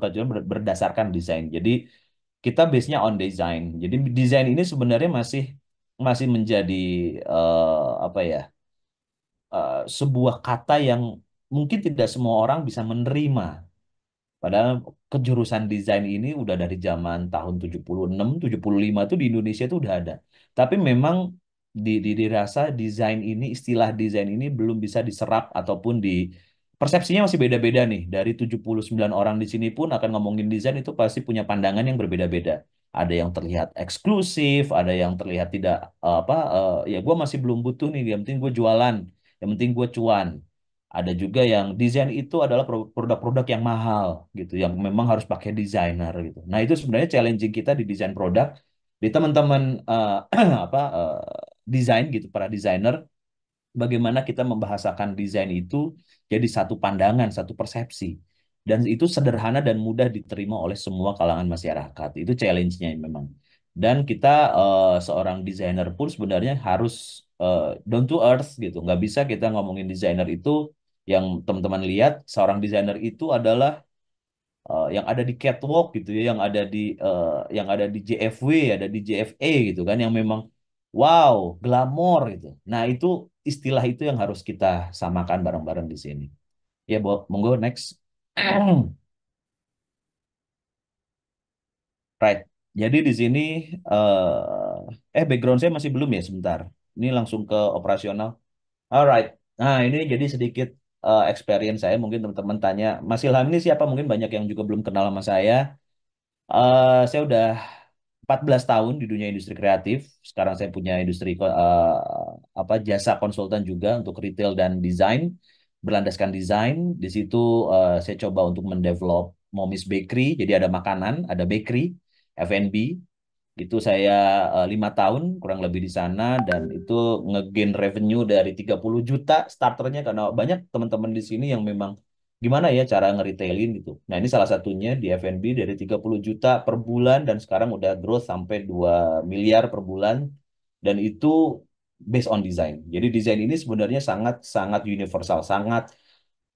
berkelanjutan berdasarkan desain. Jadi kita base-nya on design. Jadi desain ini sebenarnya masih masih menjadi apa ya, sebuah kata yang mungkin tidak semua orang bisa menerima. Padahal kejurusan desain ini udah dari zaman tahun 76, 75 tuh di Indonesia tuh udah ada. Tapi memang dirasa desain ini, istilah desain ini belum bisa diserap ataupun di persepsinya masih beda-beda nih. Dari 79 orang di sini pun akan ngomongin desain itu pasti punya pandangan yang berbeda-beda. Ada yang terlihat eksklusif, ada yang terlihat tidak ya gue masih belum butuh nih, yang penting gue jualan, yang penting gue cuan. Ada juga yang desain itu adalah produk-produk yang mahal gitu, yang memang harus pakai desainer gitu. Nah, itu sebenarnya challenging kita di desain produk, di teman-teman desain gitu, para desainer, bagaimana kita membahasakan desain itu jadi satu pandangan, satu persepsi. Dan itu sederhana dan mudah diterima oleh semua kalangan masyarakat. Itu challenge-nya memang. Dan kita seorang desainer pun sebenarnya harus down to earth gitu. Nggak bisa kita ngomongin desainer itu yang teman-teman lihat, seorang desainer itu adalah yang ada di catwalk gitu ya, yang ada di JFW, ada di JFA gitu kan, yang memang wow, glamor gitu. Nah, itu istilah itu yang harus kita samakan bareng-bareng di sini. Ya, monggo next. Right. Jadi di sini background saya masih belum ya sebentar. Ini langsung ke operasional. Alright. Nah, ini jadi sedikit experience saya. Mungkin teman-teman tanya, Mas Ilham ini siapa? Mungkin banyak yang juga belum kenal sama saya. Saya udah 14 tahun di dunia industri kreatif. Sekarang saya punya industri jasa konsultan juga untuk retail dan desain, berlandaskan desain. Di situ saya coba untuk mendevelop Momis Bakery. Jadi ada makanan, ada bakery, F&B. Itu saya 5 tahun kurang lebih di sana, dan itu ngegain revenue dari 30 juta starternya, karena banyak teman-teman di sini yang memang gimana ya cara nge-retailin gitu. Nah, ini salah satunya di F&B dari 30 juta per bulan, dan sekarang udah growth sampai 2 miliar per bulan, dan itu based on design. Jadi desain ini sebenarnya sangat sangat universal, sangat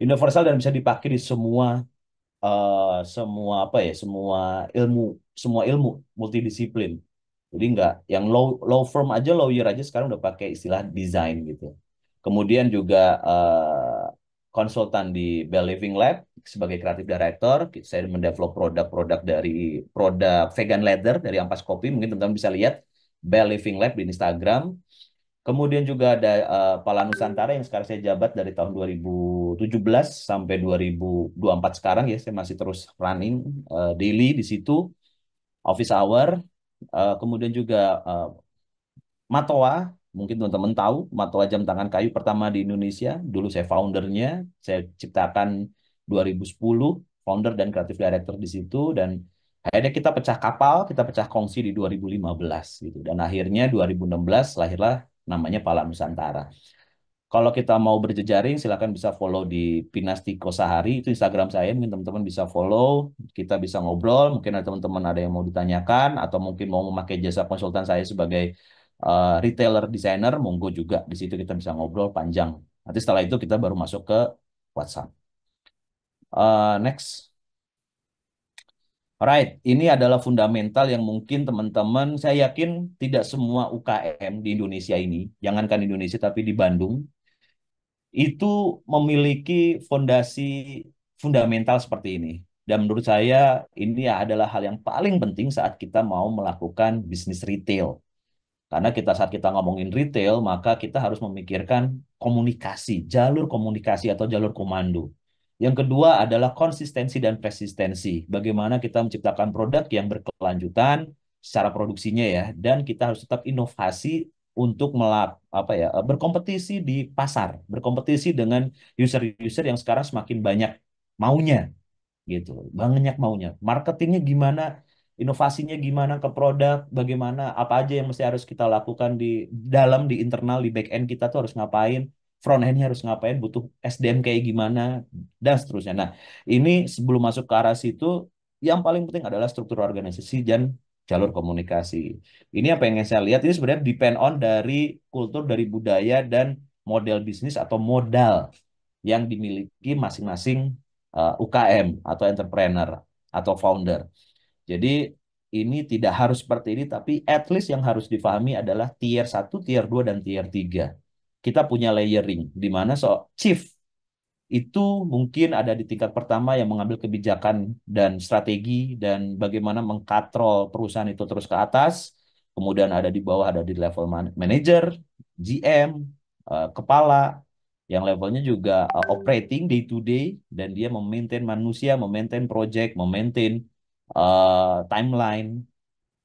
universal dan bisa dipakai di semua apa ya, ilmu semua ilmu multidisiplin. Jadi nggak yang law firm aja, lawyer aja sekarang udah pakai istilah desain gitu. Kemudian juga konsultan di Bell Living Lab sebagai kreatif director. Saya mendevelop produk-produk dari produk vegan leather dari Ampas Kopi. Mungkin teman-teman bisa lihat Bell Living Lab di Instagram. Kemudian juga ada Pala Nusantara yang sekarang saya jabat dari tahun 2017 sampai 2024 sekarang ya. Saya masih terus running daily di situ, office hour. Kemudian juga Matoa, mungkin teman-teman tahu, Matoa jam tangan kayu pertama di Indonesia. Dulu saya foundernya, saya ciptakan 2010, founder dan creative director di situ, dan akhirnya kita pecah kapal, kita pecah kongsi di 2015 gitu. Dan akhirnya 2016 lahirlah namanya Pala Nusantara. Kalau kita mau berjejaring, silakan bisa follow di Pinastiko Sahari, itu Instagram saya, mungkin teman-teman bisa follow, kita bisa ngobrol, mungkin ada teman-teman ada yang mau ditanyakan, atau mungkin mau memakai jasa konsultan saya sebagai retailer designer, monggo juga, di situ kita bisa ngobrol panjang. Nanti setelah itu kita baru masuk ke WhatsApp. Next. Alright, ini adalah fundamental yang mungkin teman-teman, saya yakin tidak semua UKM di Indonesia ini, jangankan Indonesia tapi di Bandung, itu memiliki fondasi fundamental seperti ini. Dan menurut saya ini adalah hal yang paling penting saat kita mau melakukan bisnis retail. Karena saat kita ngomongin retail, maka kita harus memikirkan komunikasi, jalur komunikasi atau jalur komando. Yang kedua adalah konsistensi dan persistensi. Bagaimana kita menciptakan produk yang berkelanjutan secara produksinya ya, dan kita harus tetap inovasi untuk berkompetisi di pasar, berkompetisi dengan user-user yang sekarang semakin banyak maunya gitu, banyak maunya. Marketingnya gimana, inovasinya gimana ke produk, bagaimana, apa aja yang mesti harus kita lakukan di dalam, di internal, di back end kita tuh harus ngapain, front endnya harus ngapain, butuh SDM kayak gimana, dan seterusnya. Nah, ini sebelum masuk ke arah situ, yang paling penting adalah struktur organisasi dan jalur komunikasi. Ini apa yang saya lihat, ini sebenarnya depend on dari kultur, dari budaya, dan model bisnis atau modal yang dimiliki masing-masing UKM atau entrepreneur. atau founder. Jadi ini tidak harus seperti ini, tapi at least yang harus difahami adalah tier satu, tier 2 dan tier 3. Kita punya layering, di mana chief itu mungkin ada di tingkat pertama yang mengambil kebijakan dan strategi dan bagaimana mengkatrol perusahaan itu terus ke atas. Kemudian ada di bawah, ada di level manager, GM, kepala, yang levelnya juga operating day to day, dan dia memaintain manusia, memaintain project, memaintain timeline,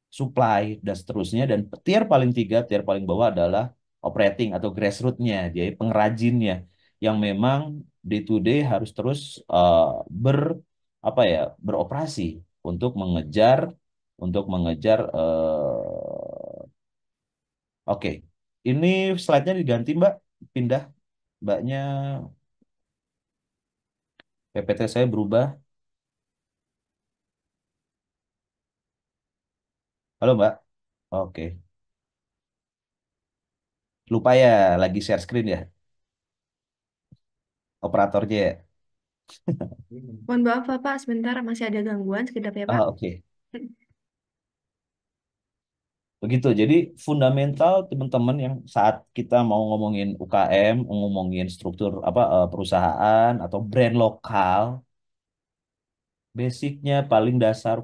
supply, dan seterusnya. Dan tier paling tiga, tier paling bawah adalah operating atau grassroots-nya, dia pengrajinnya, yang memang day to day harus terus uh, ber apa ya beroperasi untuk mengejar oke. Ini slide-nya diganti, Mbak. Pindah, Mbaknya. PPT saya berubah. Halo, Mbak. Oke. Lupa ya, lagi share screen ya, operatornya ya. Mohon maaf Pak, sebentar masih ada gangguan sekedap ya Pak. Oke. Begitu. Jadi fundamental teman-teman yang saat kita mau ngomongin UKM, ngomongin struktur perusahaan atau brand lokal, basicnya paling dasar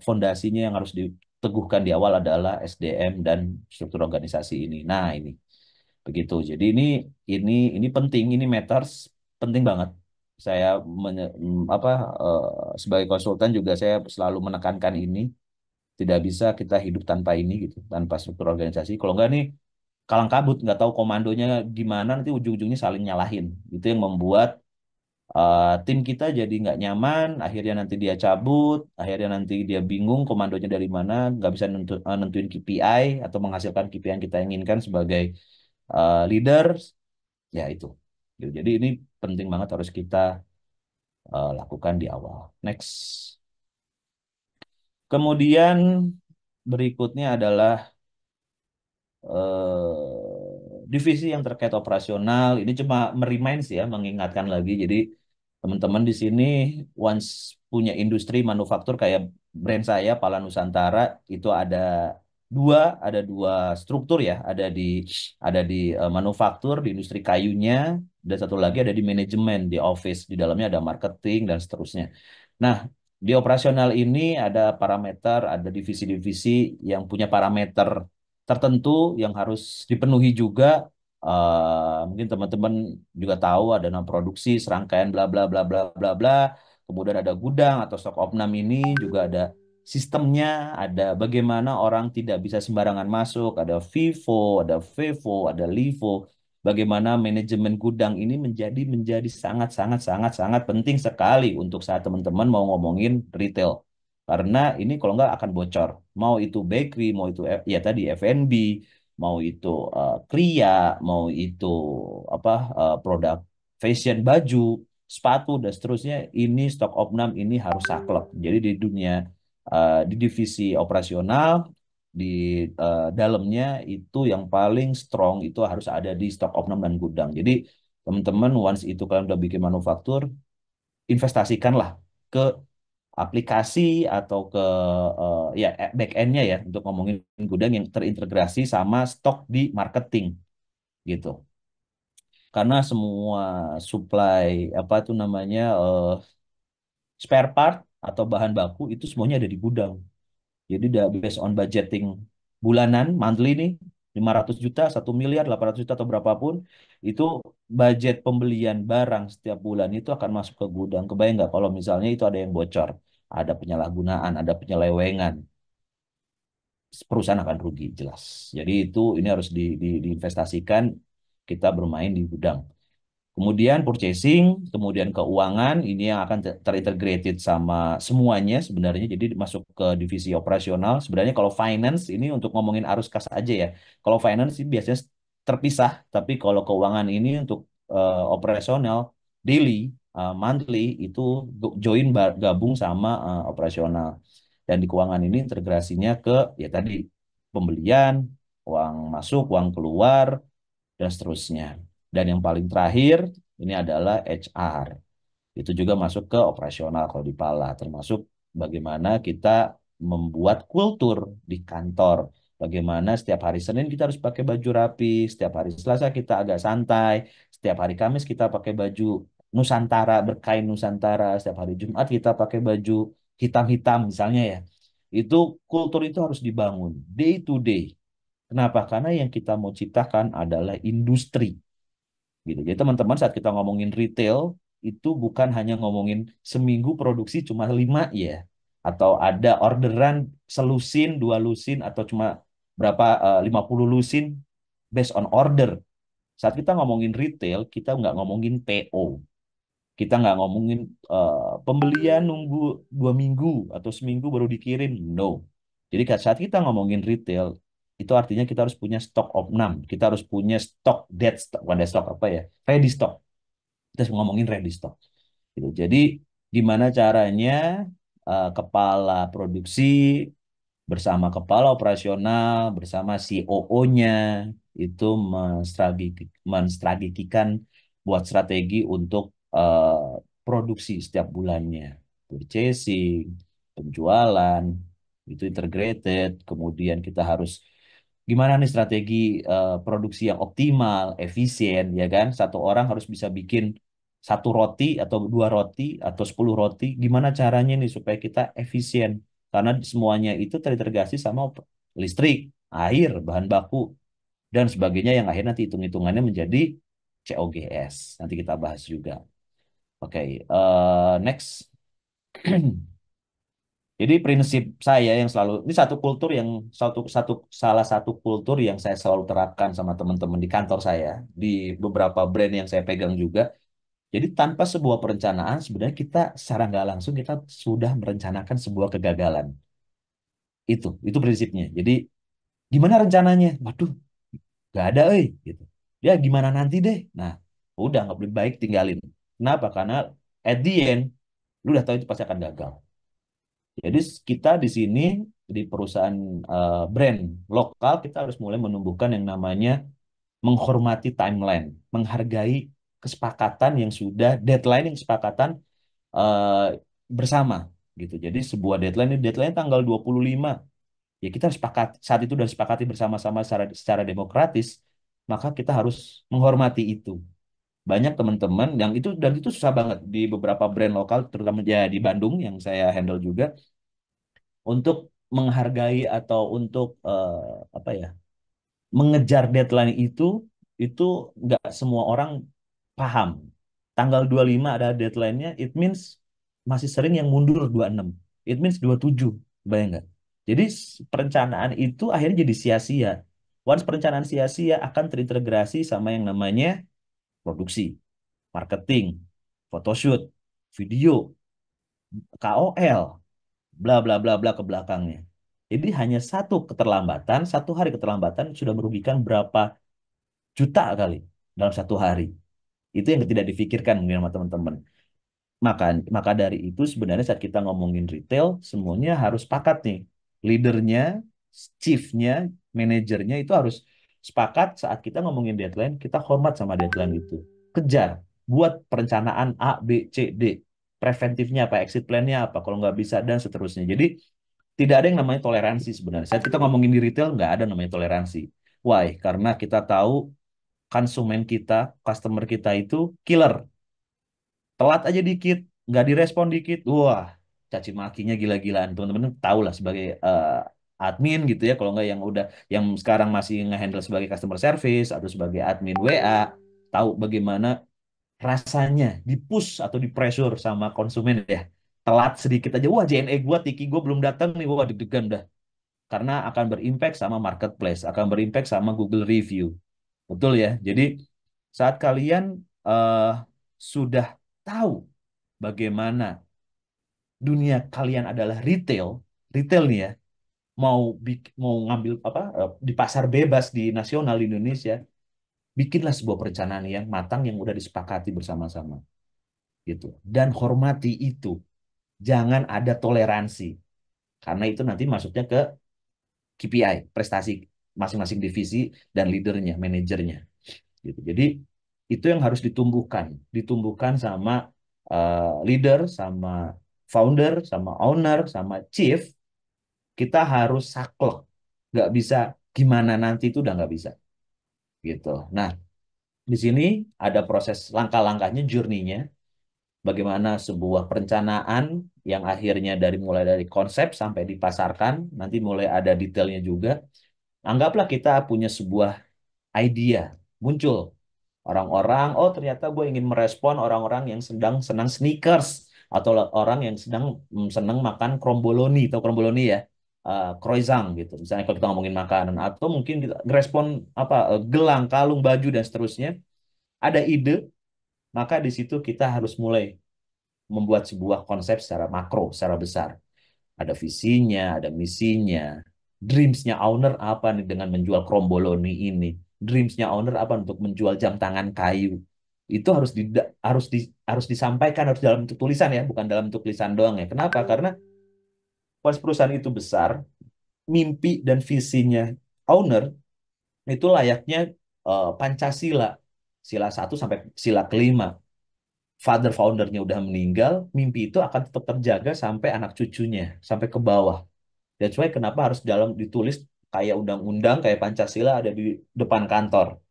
fondasinya yang harus diteguhkan di awal adalah SDM dan struktur organisasi ini. Nah, ini begitu. Jadi ini penting, ini matters, penting banget. Saya sebagai konsultan juga saya selalu menekankan ini. Tidak bisa kita hidup tanpa ini gitu, tanpa struktur organisasi. Kalau enggak nih kalang kabut, nggak tahu komandonya gimana, nanti ujung-ujungnya saling nyalahin. Itu yang membuat tim kita jadi nggak nyaman, akhirnya nanti dia cabut, akhirnya nanti dia bingung komandonya dari mana, nggak bisa nentuin KPI atau menghasilkan KPI yang kita inginkan sebagai leaders, ya itu. Gitu. Jadi ini penting banget harus kita lakukan di awal. Next. Kemudian berikutnya adalah divisi yang terkait operasional. Ini cuma merimain sih ya, mengingatkan lagi. Jadi teman-teman di sini once punya industri manufaktur kayak brand saya Pala Nusantara, itu ada dua struktur ya, ada di manufaktur, di industri kayunya, dan satu lagi ada di manajemen, di office, di dalamnya ada marketing dan seterusnya. Nah, di operasional ini ada parameter, ada divisi-divisi yang punya parameter tertentu yang harus dipenuhi juga. Mungkin teman-teman juga tahu ada nama produksi, serangkaian bla bla bla bla bla bla. Kemudian ada gudang atau stok opnam, ini juga ada sistemnya, ada bagaimana orang tidak bisa sembarangan masuk, ada FIFO, ada FEVO, ada LIFO. Bagaimana manajemen gudang ini menjadi sangat sangat sangat sangat penting sekali untuk saat teman-teman mau ngomongin retail. Karena ini kalau nggak akan bocor. Mau itu bakery, mau itu ya tadi F&B, mau itu kria, mau itu apa produk fashion, baju, sepatu dan seterusnya, ini stok opnam ini harus saklek. Jadi di dunia di divisi operasional, di dalamnya itu yang paling strong itu harus ada di stok opnam dan gudang. Jadi teman-teman once itu kalian udah bikin manufaktur, investasikanlah ke aplikasi atau ke ya back end-nya ya, untuk ngomongin gudang yang terintegrasi sama stok di marketing gitu. Karena semua supply apa tuh namanya spare part atau bahan baku itu semuanya ada di gudang. Jadi udah based on budgeting bulanan, monthly nih, 500 juta, 1 miliar, 800 juta atau berapapun, itu budget pembelian barang setiap bulan itu akan masuk ke gudang. Kebayang nggak kalau misalnya itu ada yang bocor, ada penyalahgunaan, ada penyelewengan, perusahaan akan rugi jelas. Jadi ini harus diinvestasikan, kita bermain di gudang. Kemudian purchasing, kemudian keuangan, ini yang akan terintegrated sama semuanya sebenarnya. Jadi masuk ke divisi operasional. Sebenarnya kalau finance ini untuk ngomongin arus kas aja ya. Kalau finance sih biasanya terpisah, tapi kalau keuangan ini untuk operasional, daily, monthly itu gabung sama operasional. Dan di keuangan ini integrasinya ke ya tadi pembelian, uang masuk, uang keluar, dan seterusnya. Dan yang paling terakhir ini adalah HR. Itu juga masuk ke operasional kalau di Pala, termasuk bagaimana kita membuat kultur di kantor. Bagaimana setiap hari Senin kita harus pakai baju rapi, setiap hari Selasa kita agak santai, setiap hari Kamis kita pakai baju Nusantara, berkain Nusantara, setiap hari Jumat kita pakai baju hitam-hitam misalnya ya. Itu kultur itu harus dibangun day to day. Kenapa? Karena yang kita mau ciptakan adalah industri gitu. Jadi teman-teman saat kita ngomongin retail itu bukan hanya ngomongin seminggu produksi cuma 5 ya atau ada orderan selusin, 2 lusin atau cuma berapa 50 lusin based on order. Saat kita ngomongin retail, kita nggak ngomongin PO. Kita nggak ngomongin pembelian nunggu 2 minggu atau seminggu baru dikirim. No. Jadi saat kita ngomongin retail, itu artinya kita harus punya stock of none. Kita harus punya stok dead stock, bukan dead stock apa ya, ready stock. Kita harus ngomongin ready stock. Gitu. Jadi gimana caranya kepala produksi bersama kepala operasional, bersama COO-nya itu menstrategikan buat strategi untuk produksi setiap bulannya, purchasing, penjualan, itu integrated, kemudian kita harus gimana nih strategi produksi yang optimal, efisien, ya kan? Satu orang harus bisa bikin 1 roti atau 2 roti atau 10 roti, gimana caranya nih supaya kita efisien? Karena semuanya itu terintegrasi sama listrik, air, bahan baku, dan sebagainya yang akhirnya nanti hitung-hitungannya menjadi COGS. Nanti kita bahas juga. Oke, next. Jadi prinsip saya yang selalu ini satu kultur yang salah satu kultur yang saya selalu terapkan sama teman-teman di kantor saya di beberapa brand yang saya pegang juga. Jadi tanpa sebuah perencanaan sebenarnya kita secara nggak langsung kita sudah merencanakan sebuah kegagalan. Itu prinsipnya. Jadi gimana rencananya? Waduh, nggak ada, gitu. Ya gimana nanti deh. Nah, udah nggak lebih baik tinggalin. Kenapa? Karena at the end, lu udah tahu itu pasti akan gagal. Jadi kita di sini di perusahaan brand lokal kita harus mulai menumbuhkan yang namanya menghormati timeline, menghargai kesepakatan yang sudah deadline yang kesepakatan eh, bersama gitu. Jadi sebuah deadline ini deadline tanggal 25. Ya kita sepakat saat itu sudah sepakati bersama-sama secara demokratis, maka kita harus menghormati itu. Banyak teman-teman yang itu dan itu susah banget di beberapa brand lokal terutama ya di Bandung yang saya handle juga untuk menghargai atau untuk apa ya mengejar deadline itu nggak semua orang paham. Tanggal 25 ada deadline-nya, it means masih sering yang mundur 26. It means 27, bayang nggak? Jadi perencanaan itu akhirnya jadi sia-sia. Once perencanaan sia-sia akan terintegrasi sama yang namanya produksi, marketing, photoshoot, video, KOL, bla bla bla bla ke belakangnya. Jadi hanya satu hari keterlambatan sudah merugikan berapa juta kali dalam satu hari. Itu yang tidak difikirkan mungkin sama teman-teman. Maka maka dari itu sebenarnya saat kita ngomongin retail, semuanya harus sepakat nih. Leadernya, chiefnya, manajernya itu harus sepakat saat kita ngomongin deadline, kita hormat sama deadline itu. Kejar, buat perencanaan A, B, C, D. Preventifnya apa, exit plan-nya apa, kalau nggak bisa, dan seterusnya. Jadi tidak ada yang namanya toleransi sebenarnya. Saat kita ngomongin di retail, nggak ada namanya toleransi. Why? Karena kita tahu konsumen kita, customer kita itu killer. Telat aja dikit, nggak direspon dikit, wah, caci makinya gila-gilaan. Teman-teman tahu lah sebagai admin gitu ya, kalau nggak yang udah yang sekarang masih ngehandle sebagai customer service atau sebagai admin WA, tahu bagaimana rasanya di-push atau di-pressure sama konsumen ya. Telat sedikit aja, wah JNE gua, Tiki gua belum datang nih, wah deg-degan dah. Karena akan berimpact sama marketplace, akan berimpact sama Google Review. Betul ya. Jadi saat kalian eh, sudah tahu bagaimana dunia kalian adalah retail, retail nih ya, mau ngambil apa di pasar bebas di nasional di Indonesia, bikinlah sebuah perencanaan yang matang yang udah disepakati bersama-sama gitu. Dan hormati itu. Jangan ada toleransi karena itu nanti masuknya ke KPI, prestasi masing-masing divisi dan leadernya, manajernya gitu. Jadi itu yang harus ditumbuhkan sama leader sama founder, sama owner, sama chief, kita harus saklek. Nggak bisa gimana nanti itu udah nggak bisa gitu. Nah, di sini ada proses langkah-langkahnya, journey-nya, bagaimana sebuah perencanaan yang akhirnya mulai dari konsep sampai dipasarkan, nanti mulai ada detailnya juga. Anggaplah kita punya sebuah idea, muncul orang-orang, oh ternyata gue ingin merespon orang-orang yang sedang senang sneakers, atau orang yang sedang senang makan kromboloni, atau kromboloni ya, croissant gitu. Misalnya kalau kita ngomongin makanan, atau mungkin kita respon apa, gelang, kalung, baju dan seterusnya. Ada ide, maka di situ kita harus mulai membuat sebuah konsep secara makro, secara besar. Ada visinya, ada misinya. Dreamsnya owner apa nih dengan menjual kromboloni ini? Dreamsnya owner apa untuk menjual jam tangan kayu? Itu harus disampaikan, harus dalam bentuk tulisan ya, bukan dalam bentuk tulisan doang ya. Kenapa? Karena pas perusahaan itu besar, mimpi dan visinya owner itu layaknya Pancasila, sila satu sampai sila kelima. Father foundernya udah meninggal, mimpi itu akan tetap terjaga sampai anak cucunya, sampai ke bawah. That's why kenapa harus dalam ditulis kayak undang-undang, kayak Pancasila ada di depan kantor.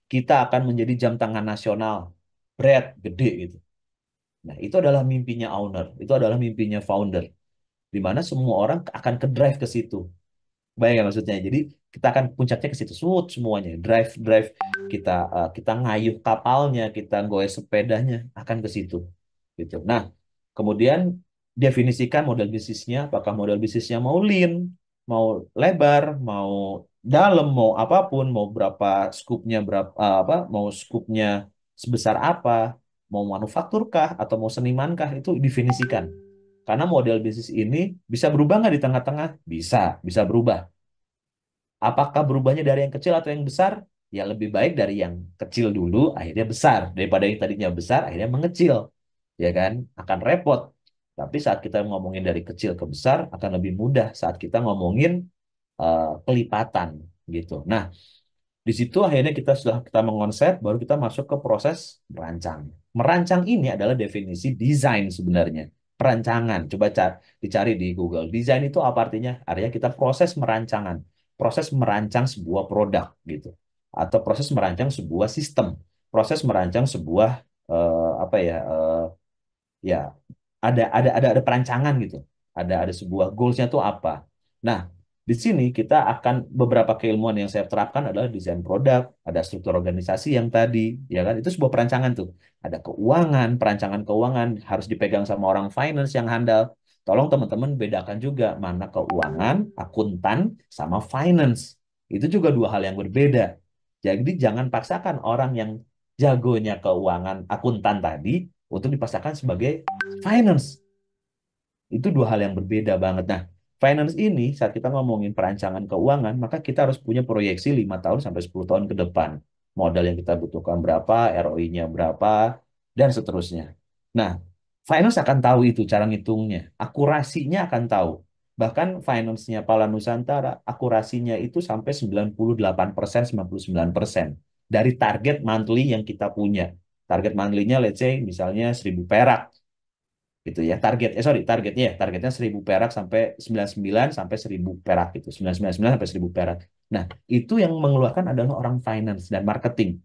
Kita akan menjadi jam tangan nasional, bread gede gitu. Nah, itu adalah mimpinya owner, itu adalah mimpinya founder, di mana semua orang akan ke drive ke situ. Bayang ya maksudnya. Jadi kita akan puncaknya ke situ, semuanya. Drive, drive kita ngayuh kapalnya, kita goes sepedanya akan ke situ. Gitu. Nah, kemudian definisikan model bisnisnya, apakah model bisnisnya mau lean, mau lebar, mau dalam, mau apapun, mau berapa skupnya, berapa apa, mau skupnya sebesar apa, mau manufaktur kah atau mau seniman kah, itu definisikan. Karena model bisnis ini bisa berubah nggak di tengah-tengah? Bisa berubah. Apakah berubahnya dari yang kecil atau yang besar? Ya lebih baik dari yang kecil dulu, akhirnya besar. Daripada yang tadinya besar, akhirnya mengecil. Ya kan? Akan repot. Tapi saat kita ngomongin dari kecil ke besar, akan lebih mudah saat kita ngomongin pelipatan. Gitu. Nah, di situ akhirnya setelah kita mengonsep, baru kita masuk ke proses merancang. Merancang ini adalah definisi desain sebenarnya. Perancangan. Coba dicari di Google. Desain itu apa artinya? Artinya kita proses merancangan. Proses merancang sebuah produk gitu. Atau proses merancang sebuah sistem. Proses merancang sebuah apa ya? Ya, ada perancangan gitu. Ada sebuah goalsnya tuh apa. Nah, di sini kita akan beberapa keilmuan yang saya terapkan adalah desain produk, ada struktur organisasi yang tadi, ya kan? Itu sebuah perancangan tuh. Ada keuangan, perancangan keuangan harus dipegang sama orang finance yang handal. Tolong teman-teman bedakan juga mana keuangan, akuntan, sama finance. Itu juga dua hal yang berbeda. Jadi jangan paksakan orang yang jagonya keuangan, akuntan tadi untuk dipaksakan sebagai finance. Itu dua hal yang berbeda banget. Nah, finance ini saat kita ngomongin perancangan keuangan, maka kita harus punya proyeksi 5 tahun sampai 10 tahun ke depan. Modal yang kita butuhkan berapa, ROI-nya berapa, dan seterusnya. Nah, finance akan tahu itu cara ngitungnya. Akurasinya akan tahu. Bahkan finance-nya Pala Nusantara, akurasinya itu sampai 98%, 99% dari target monthly yang kita punya. Target monthly-nya let's say misalnya 1.000 perak gitu ya, targetnya 1.000 perak sampai 99 sampai 1.000 perak gitu, 999 sampai 1.000 perak. Nah, itu yang mengeluarkan adalah orang finance dan marketing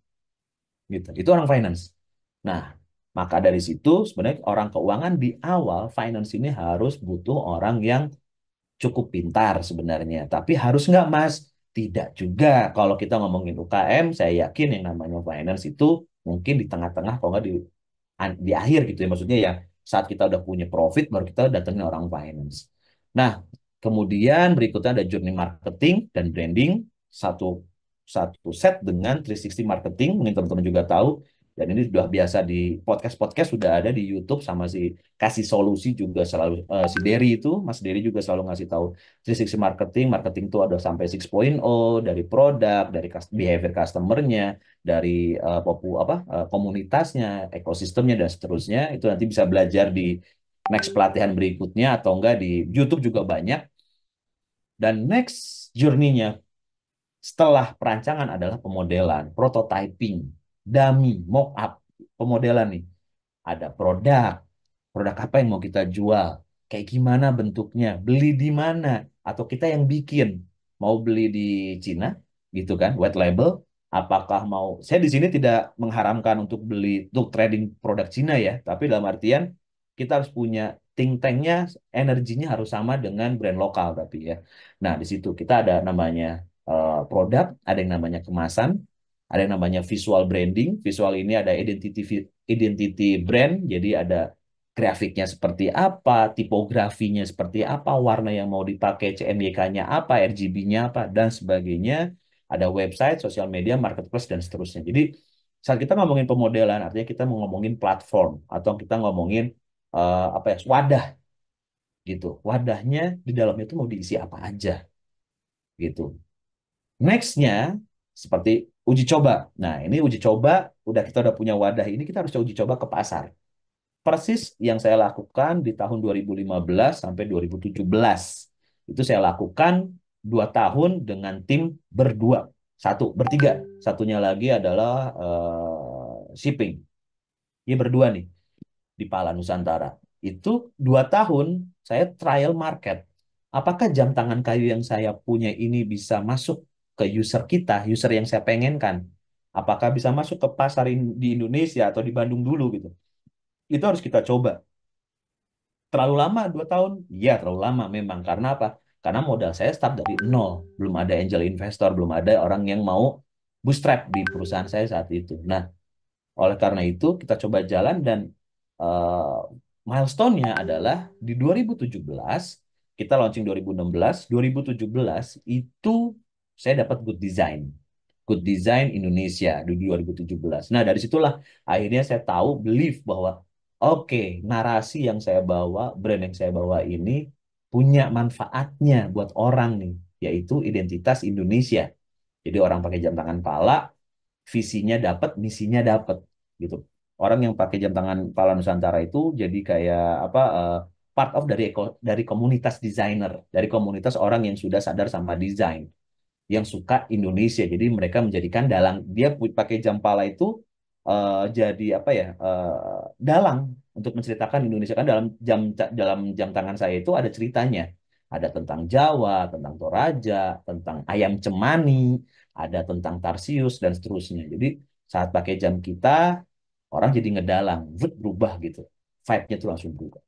gitu, itu orang finance. Nah, maka dari situ sebenarnya orang keuangan di awal finance ini harus butuh orang yang cukup pintar sebenarnya, tapi harus nggak Mas? Tidak juga. Kalau kita ngomongin UKM, saya yakin yang namanya finance itu mungkin di tengah-tengah, kalau nggak di akhir gitu ya, maksudnya ya saat kita udah punya profit baru kita datangin orang finance. Nah, kemudian berikutnya ada journey marketing dan branding, satu satu set dengan 360 marketing, mungkin teman-teman juga tahu, dan ini sudah biasa di podcast-podcast, sudah ada di YouTube, sama si kasih solusi juga selalu, si Derry itu, Mas Derry juga selalu ngasih tahu 360 marketing. Marketing itu ada sampai 6.0, dari produk, dari behavior customer-nya, dari komunitasnya, ekosistemnya dan seterusnya. Itu nanti bisa belajar di next pelatihan berikutnya, atau enggak di YouTube juga banyak. Dan next journey-nya setelah perancangan adalah pemodelan, prototyping, dummy, mock up, pemodelan nih. Ada produk, produk apa yang mau kita jual, kayak gimana bentuknya, beli di mana, atau kita yang bikin, mau beli di Cina, gitu kan, white label, apakah mau, saya di sini tidak mengharamkan untuk beli, untuk trading produk Cina ya, tapi dalam artian kita harus punya think tanknya, energinya harus sama dengan brand lokal tapi ya. Nah, di situ kita ada namanya produk, ada yang namanya kemasan, ada yang namanya visual branding. Visual ini ada identity brand, jadi ada grafiknya seperti apa, tipografinya seperti apa, warna yang mau dipakai, CMYK-nya apa, RGB-nya apa, dan sebagainya. Ada website, sosial media, marketplace, dan seterusnya. Jadi saat kita ngomongin pemodelan, artinya kita mau ngomongin platform, atau kita ngomongin apa ya, wadah gitu. Wadahnya di dalamnya itu mau diisi apa aja gitu. Next-nya seperti uji coba. Nah, ini uji coba, kita udah punya wadah ini, kita harus uji coba ke pasar. Persis yang saya lakukan di tahun 2015 sampai 2017. Itu saya lakukan 2 tahun dengan tim berdua. Bertiga. Satunya lagi adalah shipping. Ini berdua nih di Pala Nusantara. Itu 2 tahun saya trial market. Apakah jam tangan kayu yang saya punya ini bisa masuk ke user kita, user yang saya pengenkan? Apakah bisa masuk ke pasar di Indonesia atau di Bandung dulu gitu? Itu harus kita coba. Terlalu lama 2 tahun? Iya, terlalu lama memang. Karena apa? Karena modal saya start dari nol. Belum ada angel investor, belum ada orang yang mau bootstrap di perusahaan saya saat itu. Nah, oleh karena itu, kita coba jalan dan uh, milestone-nya adalah di 2017, kita launching 2016, 2017 itu saya dapat Good Design. Good Design Indonesia di 2017. Nah, dari situlah akhirnya saya tahu, believe bahwa oke, narasi yang saya bawa, brand yang saya bawa ini punya manfaatnya buat orang nih, yaitu identitas Indonesia. Jadi orang pakai jam tangan pala, visinya dapat, misinya dapat gitu. Orang yang pakai jam tangan Pala Nusantara itu jadi kayak apa, part of dari komunitas desainer, dari komunitas orang yang sudah sadar sama desain, yang suka Indonesia. Jadi mereka menjadikan dalang, dia pakai jam pala itu jadi apa ya, dalang untuk menceritakan Indonesia. Kan dalam jam tangan saya itu ada ceritanya. Ada tentang Jawa, tentang Toraja, tentang ayam cemani, ada tentang Tarsius dan seterusnya. Jadi saat pakai jam kita, orang jadi ngedalang, berubah gitu. Vibe-nya tuh langsung berubah.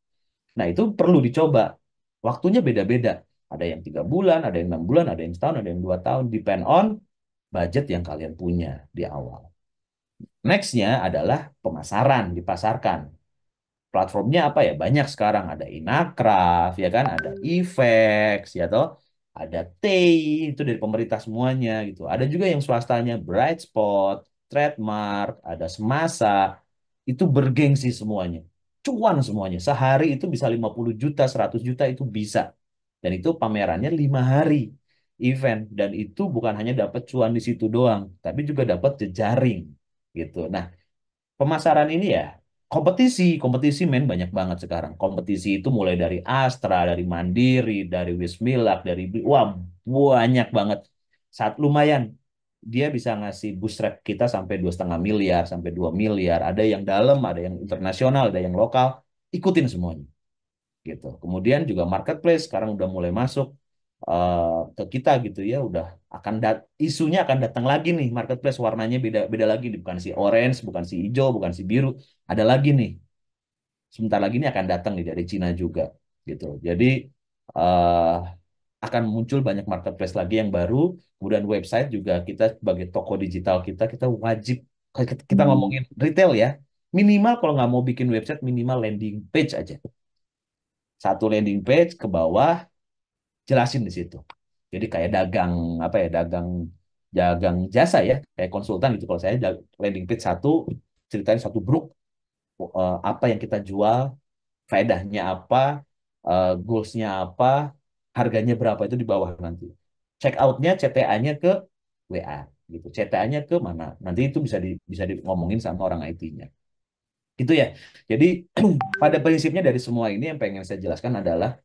Nah, itu perlu dicoba. Waktunya beda-beda. Ada yang 3 bulan, ada yang 6 bulan, ada yang setahun, ada yang 2 tahun. Depend on budget yang kalian punya di awal. Next-nya adalah pemasaran, dipasarkan. Platformnya apa ya? Banyak sekarang. Ada Inakraf, ya kan? Ada Efex, ya toh? Ada Tei, itu dari pemerintah semuanya gitu. Ada juga yang swastanya, Bright Spot, Trademark, ada Semasa. Itu bergengsi semuanya. Cuan semuanya. Sehari itu bisa 50 juta, 100 juta itu bisa. Dan itu pamerannya 5 hari event. Dan itu bukan hanya dapat cuan di situ doang, tapi juga dapat jejaring gitu. Nah, pemasaran ini ya kompetisi men banyak banget sekarang. Kompetisi itu mulai dari Astra, dari Mandiri, dari Wismilak, wah banyak banget. Saat lumayan dia bisa ngasih bootstrap kita sampai 2,5 miliar sampai 2 miliar. Ada yang dalam, ada yang internasional, ada yang lokal. Ikutin semuanya gitu. Kemudian juga marketplace sekarang udah mulai masuk ke kita gitu ya, udah isunya akan datang lagi nih, marketplace warnanya beda beda lagi, bukan si orange, bukan si hijau, bukan si biru, ada lagi nih. Sebentar lagi ini akan datang nih dari Cina juga gitu. Jadi eh, akan muncul banyak marketplace lagi yang baru. Kemudian website juga, kita sebagai toko digital kita wajib, kita ngomongin retail ya, minimal kalau nggak mau bikin website, minimal landing page aja. Satu landing page ke bawah, jelasin di situ. Jadi kayak dagang apa ya, dagang dagang jasa ya, kayak konsultan gitu. Kalau saya landing page satu, ceritain satu brook, apa yang kita jual, faedahnya apa, goalsnya apa, harganya berapa, itu di bawah nanti. Check outnya, CTA-nya ke WA gitu. CTA-nya ke mana? Nanti itu bisa ngomongin sama orang IT-nya. Gitu ya. Jadi pada prinsipnya dari semua ini yang pengen saya jelaskan adalah,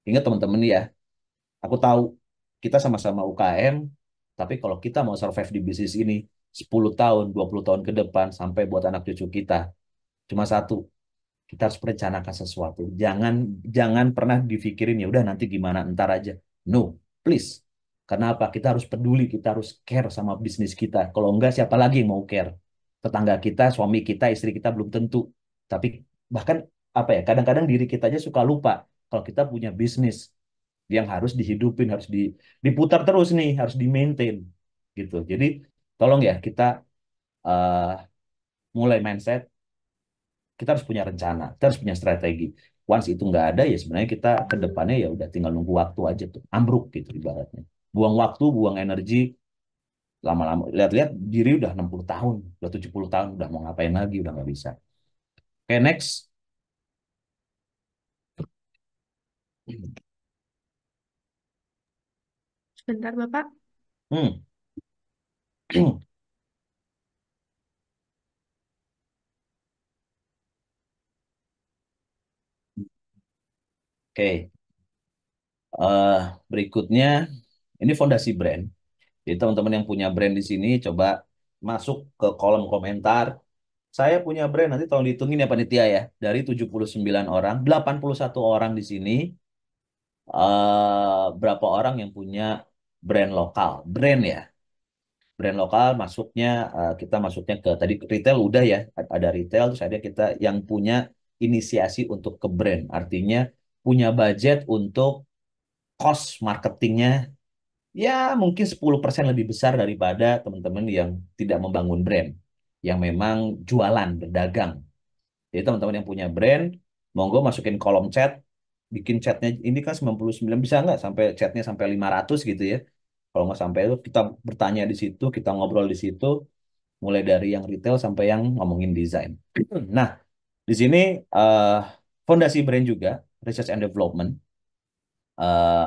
ingat teman-teman ya, aku tahu kita sama-sama UKM, tapi kalau kita mau survive di bisnis ini 10 tahun, 20 tahun ke depan, sampai buat anak cucu kita, cuma satu, Kita harus merencanakan sesuatu. Jangan jangan pernah dipikirin ya udah nanti gimana ntar aja. No, please. Karena apa? Kita harus peduli, kita harus care sama bisnis kita. Kalau enggak siapa lagi yang mau care? Tetangga kita, suami kita, istri kita belum tentu. Tapi bahkan apa ya? Kadang-kadang diri kita aja suka lupa kalau kita punya bisnis yang harus dihidupin, harus diputar terus nih, harus di-maintain gitu. Jadi tolong ya kita eh, mulai mindset, kita harus punya rencana, kita harus punya strategi. Once itu nggak ada ya sebenarnya kita ke depannya ya udah tinggal nunggu waktu aja tuh, ambruk gitu ibaratnya. Buang waktu, buang energi, lama-lama lihat-lihat diri udah 60 tahun, udah 70 tahun, udah mau ngapain lagi, udah nggak bisa. Oke, next. Sebentar, Bapak. Hmm. Oke, eh, berikutnya ini fondasi brand. Jadi teman-teman yang punya brand di sini coba masuk ke kolom komentar. Saya punya brand, nanti tolong dihitungin ya panitia ya. Dari 79 orang, 81 orang di sini, berapa orang yang punya brand lokal? Brand ya. Brand lokal masuknya, kita masuknya ke, tadi retail udah ya. Ada retail, terus ada kita yang punya inisiasi untuk ke brand. Artinya punya budget untuk cost marketingnya ya mungkin 10% lebih besar daripada teman-teman yang tidak membangun brand. Yang memang jualan, berdagang. Jadi teman-teman yang punya brand, monggo masukin kolom chat, bikin chatnya ini kan 99 bisa nggak sampai chatnya sampai 500 gitu ya. Kalau nggak sampai itu kita bertanya di situ, kita ngobrol di situ, mulai dari yang retail sampai yang ngomongin desain. Nah, di sini eh, fondasi brand juga, research and development,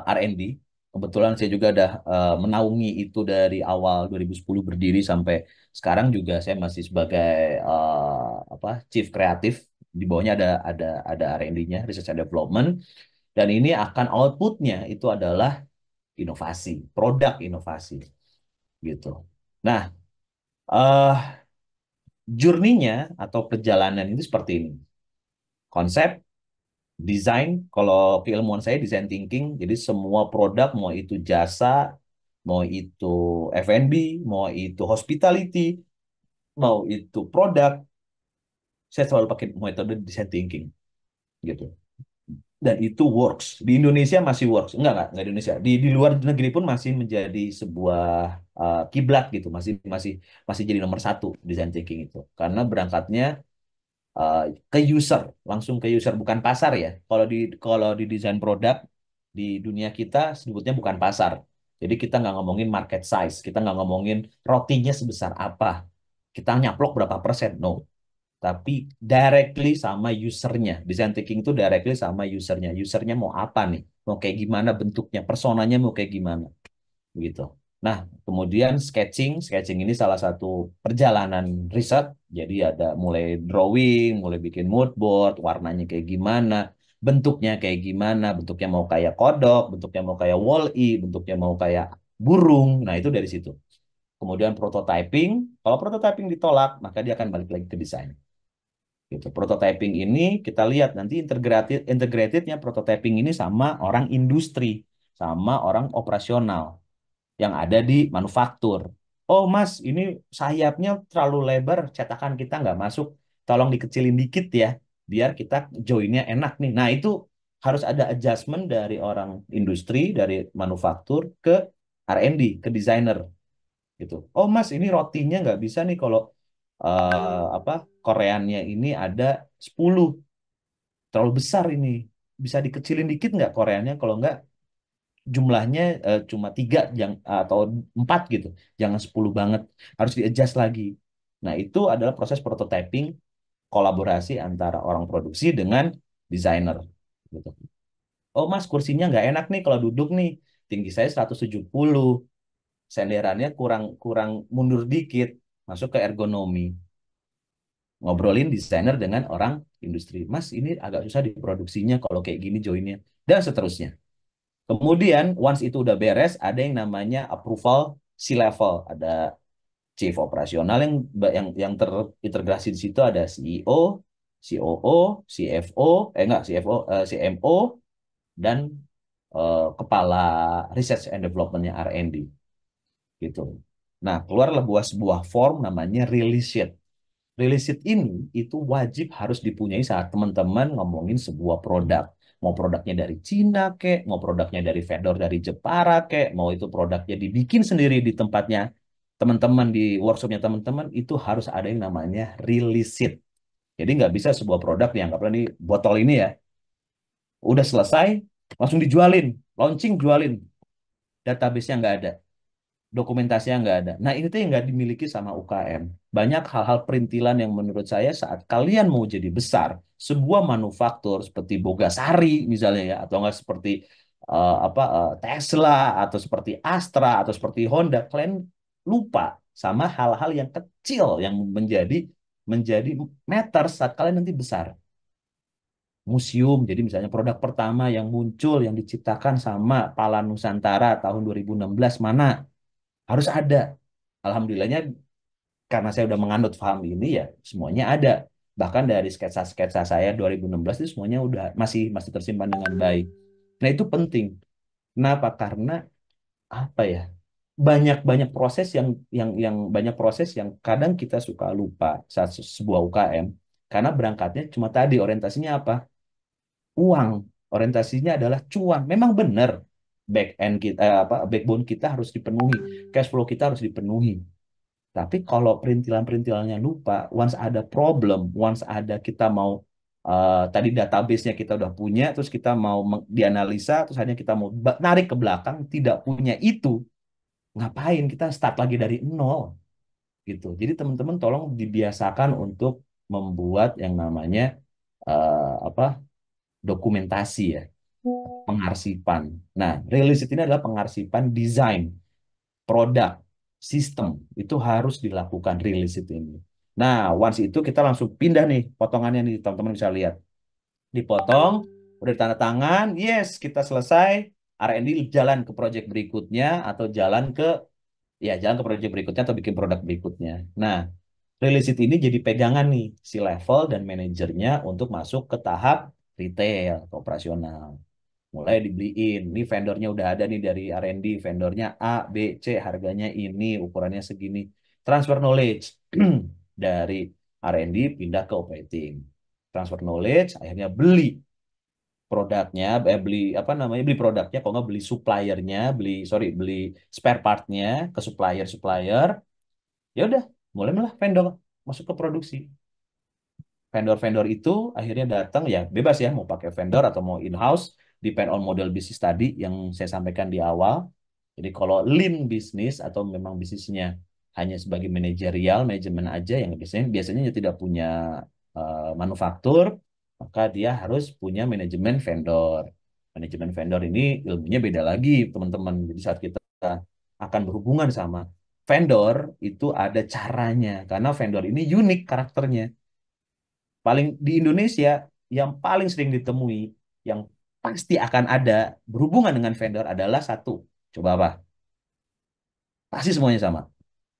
R&D. Kebetulan saya juga udah menaungi itu dari awal 2010 berdiri sampai sekarang juga saya masih sebagai apa chief kreatif. Di bawahnya ada R&D-nya, research and development. Dan ini akan outputnya itu adalah inovasi, produk inovasi gitu. Nah, eh journey-nya atau perjalanan itu seperti ini. Konsep, desain, kalau keilmuan saya design thinking, jadi semua produk mau itu jasa, mau itu F&B, mau itu hospitality, mau itu produk, saya selalu pakai metode design thinking gitu. Dan itu works. Di Indonesia masih works. Enggak di Indonesia. Di luar negeri pun masih menjadi sebuah kiblat gitu, masih masih masih jadi nomor satu design thinking itu. Karena berangkatnya eh, ke user, langsung ke user bukan pasar ya. Kalau di desain produk di dunia kita sebutnya bukan pasar. Jadi kita nggak ngomongin market size, kita nggak ngomongin rotinya sebesar apa, kita nyaplok berapa persen, no. Tapi directly sama usernya. Design thinking itu directly sama usernya. Usernya mau apa nih? Mau kayak gimana bentuknya? Personanya mau kayak gimana? Gitu. Nah, kemudian sketching, sketching ini salah satu perjalanan riset. Jadi ada mulai drawing, mulai bikin mood board, warnanya kayak gimana, bentuknya kayak gimana, bentuknya mau kayak kodok, bentuknya mau kayak wall-E, bentuknya mau kayak burung. Nah, itu dari situ. Kemudian prototyping, kalau prototyping ditolak, maka dia akan balik lagi ke desain. Gitu. Prototyping ini kita lihat nanti integratednya prototyping ini sama orang industri, sama orang operasional yang ada di manufaktur. Oh Mas, ini sayapnya terlalu lebar, cetakan kita nggak masuk. Tolong dikecilin dikit ya, biar kita joinnya enak nih. Nah itu harus ada adjustment dari orang industri, dari manufaktur ke R&D, ke desainer gitu. Oh Mas, ini rotinya nggak bisa nih kalau apa Koreannya ini ada 10, terlalu besar ini. Bisa dikecilin dikit nggak Koreannya? Kalau nggak jumlahnya cuma 3 atau 4 gitu. Jangan 10 banget. Harus di-adjust lagi. Nah, itu adalah proses prototyping kolaborasi antara orang produksi dengan desainer. Gitu. Oh, Mas, kursinya nggak enak nih kalau duduk nih. Tinggi saya 170. Senderannya kurang kurang mundur dikit. Masuk ke ergonomi. Ngobrolin desainer dengan orang industri. Mas, ini agak susah diproduksinya kalau kayak gini joinnya. Dan seterusnya. Kemudian once itu udah beres, ada yang namanya approval C-level, ada chief operasional yang terintegrasi di situ ada CEO, COO, CFO, enggak CFO, CMO, dan kepala Research and Development-nya R&D gitu. Nah, keluarlah sebuah form namanya release sheet. Release sheet ini itu wajib harus dipunyai saat teman-teman ngomongin sebuah produk. Mau produknya dari Cina kek, mau produknya dari vendor dari Jepara kek, mau itu produknya dibikin sendiri di tempatnya teman-teman, di workshopnya teman-teman, itu harus ada yang namanya release sheet. Jadi nggak bisa sebuah produk yang anggaplah nih botol ini ya, udah selesai, langsung dijualin, launching jualin, database-nya nggak ada, dokumentasinya nggak ada. Nah, ini tuh yang nggak dimiliki sama UKM. Banyak hal-hal perintilan yang menurut saya saat kalian mau jadi besar, sebuah manufaktur seperti Bogasari misalnya ya, atau nggak seperti Tesla, atau seperti Astra, atau seperti Honda, kalian lupa sama hal-hal yang kecil yang menjadi matter saat kalian nanti besar. Museum, jadi misalnya produk pertama yang muncul yang diciptakan sama Pala Nusantara tahun 2016 mana? Harus ada. Alhamdulillahnya karena saya udah menganut paham ini ya semuanya ada. Bahkan dari sketsa-sketsa saya 2016 itu semuanya udah masih masih tersimpan dengan baik. Nah, itu penting. Kenapa? Karena apa ya? Banyak-banyak proses yang banyak proses yang kadang kita suka lupa saat sebuah UKM karena berangkatnya cuma tadi orientasinya apa? Uang. Orientasinya adalah cuan. Memang benar back end kita backbone kita harus dipenuhi, cash flow kita harus dipenuhi. Tapi kalau perintilan-perintilannya lupa, once ada problem, once ada kita mau tadi database-nya kita udah punya, terus kita mau dianalisa, terus hanya kita mau narik ke belakang, tidak punya itu, ngapain kita start lagi dari nol gitu. Jadi teman-teman tolong dibiasakan untuk membuat yang namanya apa dokumentasi ya, pengarsipan. Nah, rilis ini adalah pengarsipan desain produk, sistem, itu harus dilakukan rilis itu ini. Nah, once itu kita langsung pindah nih potongannya nih, teman-teman bisa lihat. Dipotong, udah tanda tangan, yes, kita selesai. R&D jalan ke project berikutnya atau jalan ke project berikutnya atau bikin produk berikutnya. Nah, rilis ini jadi pegangan nih si level dan manajernya untuk masuk ke tahap retail, operasional, mulai dibeliin. Ini vendornya udah ada nih dari R&D, vendornya A, B, C, harganya ini, ukurannya segini. Transfer knowledge dari R&D pindah ke operating. Transfer knowledge, akhirnya beli produknya, beli apa namanya, beli produknya, kalau nggak beli suppliernya, beli spare partnya ke supplier. Ya udah, mulailah vendor masuk ke produksi. Vendor-vendor itu akhirnya datang ya bebas ya mau pakai vendor atau mau in-house, depend on model bisnis tadi yang saya sampaikan di awal. Jadi kalau lean bisnis atau memang bisnisnya hanya sebagai manajerial manajemen aja yang biasanya biasanya dia tidak punya manufaktur, maka dia harus punya manajemen vendor. Manajemen vendor ini ilmunya beda lagi teman-teman. Jadi saat kita akan berhubungan sama vendor itu ada caranya karena vendor ini unik karakternya. Paling di Indonesia yang paling sering ditemui, yang pasti akan ada berhubungan dengan vendor adalah satu. Coba apa? Pasti semuanya sama.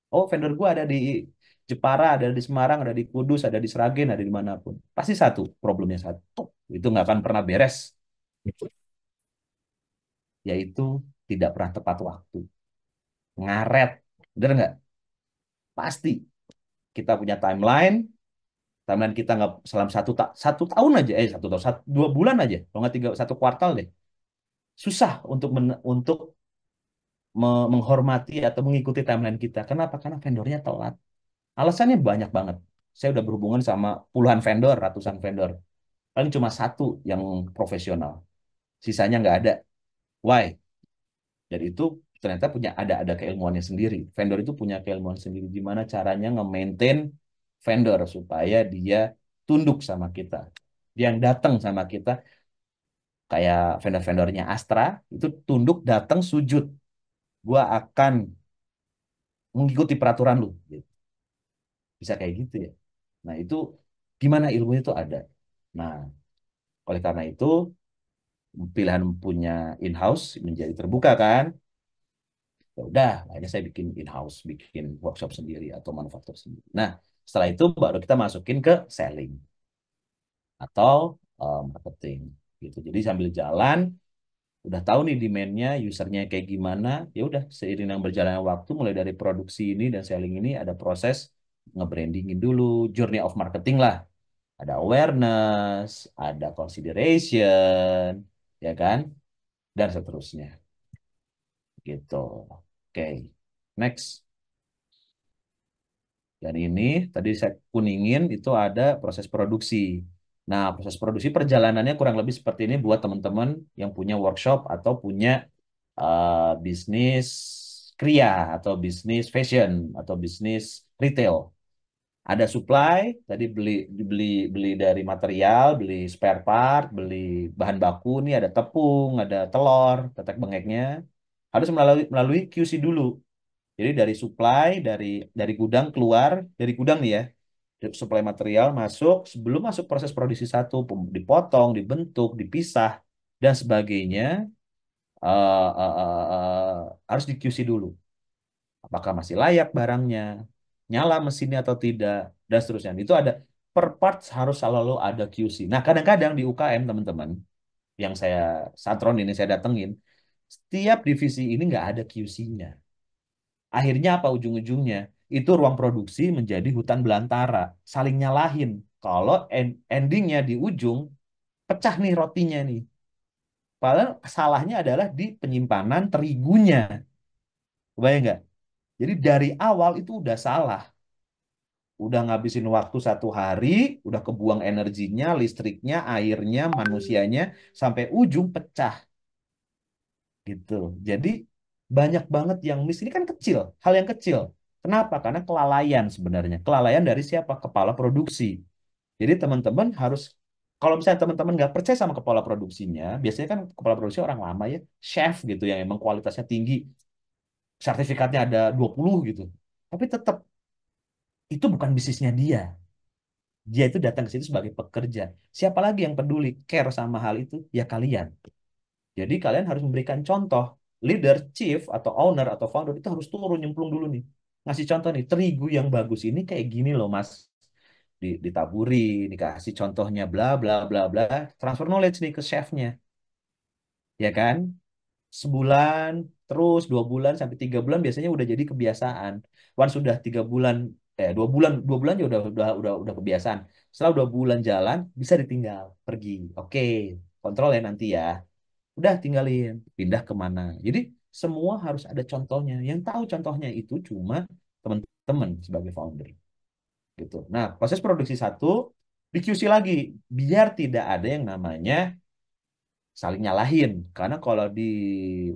Oh, vendor gua ada di Jepara, ada di Semarang, ada di Kudus, ada di Sragen, ada di manapun. Pasti satu, problemnya satu. Itu nggak akan pernah beres. Yaitu tidak pernah tepat waktu. Ngaret. Bener nggak? Pasti. Kita punya timeline kita nggak selama satu tahun aja, 1 tahun, 2 bulan aja, kalau nggak 1 kuartal deh. Susah untuk menghormati atau mengikuti timeline kita. Kenapa? Karena vendornya telat. Alasannya banyak banget. Saya udah berhubungan sama puluhan vendor, ratusan vendor. Paling cuma satu yang profesional. Sisanya nggak ada. Why? Jadi itu ternyata ada keilmuannya sendiri. Vendor itu punya keilmuan sendiri. Gimana caranya nge-maintain vendor supaya dia tunduk sama kita. Dia yang datang sama kita, kayak vendor-vendornya Astra, itu tunduk, datang, sujud. Gua akan mengikuti peraturan lu. Gitu. Bisa kayak gitu ya. Nah, itu gimana ilmunya itu ada. Nah, oleh karena itu pilihan punya in-house menjadi terbuka kan. Ya udah, akhirnya saya bikin in-house, bikin workshop sendiri atau manufaktur sendiri. Nah, setelah itu baru kita masukin ke selling. atau marketing gitu. Jadi sambil jalan udah tahu nih demand-nya, usernya kayak gimana, ya udah seiring dengan berjalannya waktu mulai dari produksi ini dan selling ini ada proses nge-brandingin dulu, journey of marketing lah. Ada awareness, ada consideration, ya kan? Dan seterusnya gitu. Oke. Next. Dan ini tadi saya kuningin itu ada proses produksi. Nah, proses produksi perjalanannya kurang lebih seperti ini buat teman-teman yang punya workshop atau punya bisnis kria atau bisnis fashion atau bisnis retail. Ada supply, tadi beli beli dari material, beli spare part, beli bahan baku nih ada tepung, ada telur, tetek bengeknya. Harus melalui QC dulu. Jadi dari supply, dari gudang keluar, dari gudang nih ya, supply material masuk, sebelum masuk proses produksi satu, dipotong, dibentuk, dipisah, dan sebagainya, harus di QC dulu. Apakah masih layak barangnya, nyala mesinnya atau tidak, dan seterusnya. Itu ada per parts harus selalu ada QC. Nah, kadang-kadang di UKM teman-teman, yang saya Satron ini saya datengin, setiap divisi ini nggak ada QC-nya. Akhirnya apa ujung-ujungnya? Itu ruang produksi menjadi hutan belantara, saling nyalahin. Kalau endingnya di ujung, pecah nih rotinya nih. Padahal salahnya adalah di penyimpanan terigunya. Kebayang nggak? Jadi dari awal itu udah salah. Udah ngabisin waktu 1 hari, udah kebuang energinya, listriknya, airnya, manusianya, sampai ujung pecah gitu. Jadi banyak banget yang miss. Ini kan kecil, hal yang kecil. Kenapa? Karena kelalaian sebenarnya. Kelalaian dari siapa? Kepala produksi. Jadi teman-teman harus, kalau misalnya teman-teman nggak percaya sama kepala produksinya, biasanya kan kepala produksi orang lama ya, chef gitu yang emang kualitasnya tinggi, sertifikatnya ada 20 gitu. Tapi tetap itu bukan bisnisnya dia. Dia itu datang ke situ sebagai pekerja. Siapa lagi yang peduli, care sama hal itu? Ya kalian. Jadi kalian harus memberikan contoh. Leader, chief, atau owner, atau founder itu harus turun nyemplung dulu nih. Ngasih contoh nih, terigu yang bagus ini kayak gini loh mas. Ditaburi, dikasih contohnya, bla bla bla bla. Transfer knowledge nih ke chefnya. Ya kan? Sebulan, terus 2 bulan, sampai 3 bulan biasanya udah jadi kebiasaan. Once sudah 3 bulan, 2 bulan ya udah kebiasaan. Setelah 2 bulan jalan, bisa ditinggal, pergi. Oke, kontrol ya nanti ya. Udah tinggalin, pindah kemana. Jadi semua harus ada contohnya. Yang tahu contohnya itu cuma teman-teman sebagai founder. Gitu. Nah, proses produksi satu di QC lagi, biar tidak ada yang namanya saling nyalahin. Karena kalau di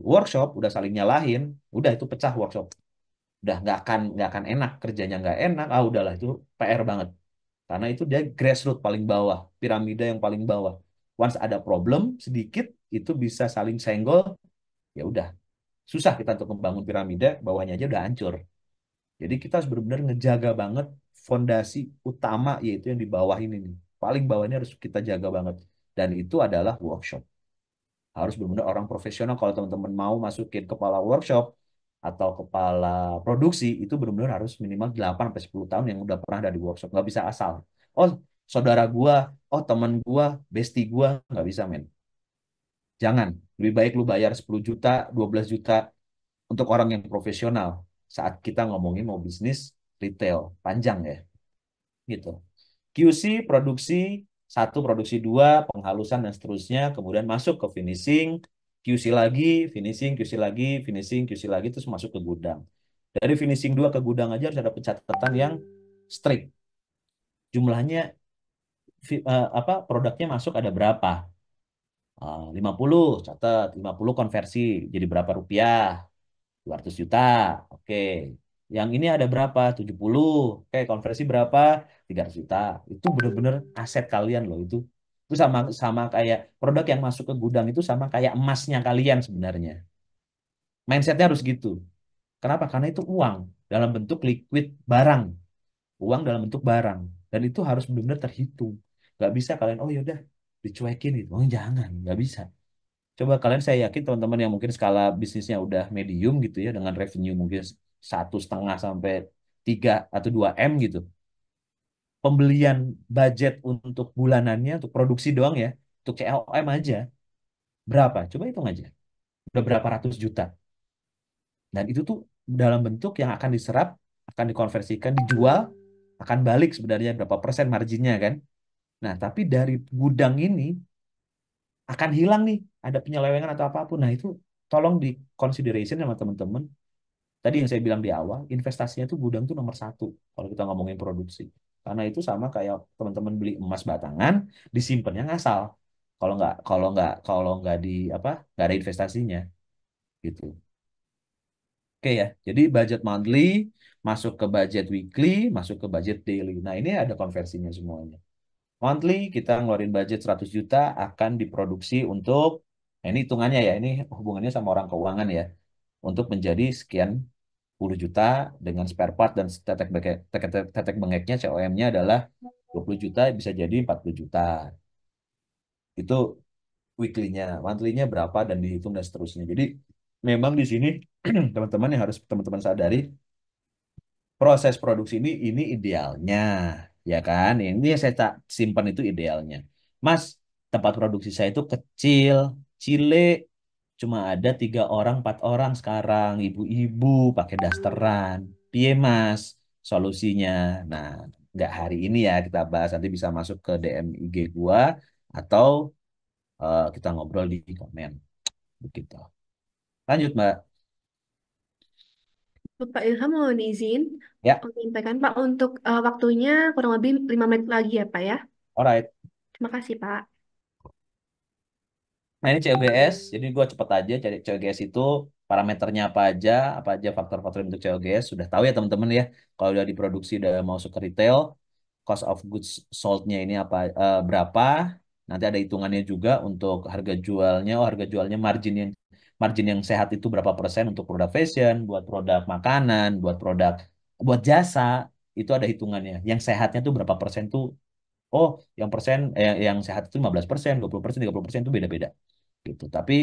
workshop udah saling nyalahin, udah itu pecah workshop. Udah nggak akan enak kerjanya nggak enak. Ah udahlah itu PR banget. Karena itu dia grassroots paling bawah, piramida yang paling bawah. Once ada problem sedikit, itu bisa saling senggol, ya udah susah kita untuk membangun piramida, bawahnya aja udah hancur. Jadi kita harus benar-benar ngejaga banget fondasi utama yaitu yang di bawah ini nih. Paling bawahnya harus kita jaga banget. Dan itu adalah workshop. Harus benar-benar orang profesional kalau teman-teman mau masukin kepala workshop atau kepala produksi itu benar-benar harus minimal 8 sampai 10 tahun yang udah pernah dari workshop. Nggak bisa asal. Oh, saudara gua, oh teman gua, bestie gua, nggak bisa men. Jangan. Lebih baik lu bayar 10 juta, 12 juta untuk orang yang profesional saat kita ngomongin mau bisnis retail panjang ya gitu. QC produksi satu, produksi dua, penghalusan dan seterusnya, kemudian masuk ke finishing, QC lagi, finishing, QC lagi, finishing, QC lagi, terus masuk ke gudang. Dari finishing dua ke gudang aja harus ada pencatatan yang strict. Jumlahnya apa produknya masuk ada berapa? 50 catat, 50 konversi jadi berapa rupiah? 200 juta. Oke. Yang ini ada berapa? 70. Oke, konversi berapa? 300 juta. Itu benar-benar aset kalian loh itu. Itu sama sama kayak produk yang masuk ke gudang itu sama kayak emasnya kalian sebenarnya. Mindsetnya harus gitu. Kenapa? Karena itu uang dalam bentuk liquid barang. Uang dalam bentuk barang. Dan itu harus benar-benar terhitung. Nggak bisa kalian, oh yaudah, dicuekin gitu. Oh jangan, nggak bisa. Coba kalian, saya yakin teman-teman yang mungkin skala bisnisnya udah medium gitu ya, dengan revenue mungkin 1,5 sampai 3 atau 2 M gitu. pembelian budget untuk bulanannya untuk produksi doang ya, untuk CLM aja berapa? Coba hitung aja. Udah berapa ratus juta. Dan itu tuh dalam bentuk yang akan diserap, akan dikonversikan, dijual, akan balik sebenarnya berapa persen marginnya kan. Nah, tapi dari gudang ini akan hilang nih, ada penyelewengan atau apapun. Nah, itu tolong di consideration sama teman-teman. Tadi yang saya bilang di awal, investasinya tuh gudang tuh nomor satu kalau kita ngomongin produksi. Karena itu sama kayak teman-teman beli emas batangan, disimpannya ngasal. Kalau nggak di apa, nggak ada investasinya gitu. Oke ya, jadi budget monthly masuk ke budget weekly, masuk ke budget daily. Nah, ini ada konversinya semuanya. Monthly kita ngeluarin budget 100 juta akan diproduksi untuk, nah ini hitungannya ya, ini hubungannya sama orang keuangan ya, untuk menjadi sekian puluh juta dengan spare part dan tetek bengeknya COM-nya adalah 20 juta bisa jadi 40 juta. Itu weekly-nya, monthly-nya berapa dan dihitung dan seterusnya. Jadi memang di sini teman-teman yang harus teman-teman sadari proses produksi ini idealnya, ya kan? Ini yang saya tak simpan itu idealnya. Mas, tempat produksi saya itu kecil, cile, cuma ada 3 orang, 4 orang sekarang, ibu-ibu pakai dasteran. Piye Mas, solusinya? Nah, nggak hari ini ya kita bahas, nanti bisa masuk ke DM IG gua atau kita ngobrol di komen, begitu. Lanjut, Mbak. Pak Ilham mau izin Ya, menyampaikan Pak untuk waktunya kurang lebih 5 menit lagi ya Pak ya. alright. Terima kasih Pak. Nah ini COGS, jadi gue cepet aja cari COGS itu parameternya apa aja faktor-faktor bentuk COGS. Sudah tahu ya teman-teman ya, kalau udah diproduksi udah masuk ke retail, cost of goods sold-nya ini berapa. Nanti ada hitungannya juga untuk harga jualnya, harga jualnya margin yang sehat itu berapa persen untuk produk fashion, buat produk makanan, buat jasa, itu ada hitungannya. Yang sehatnya tuh berapa persen tuh. Oh, yang sehat itu 15%, 20%, 30% itu beda-beda gitu. Tapi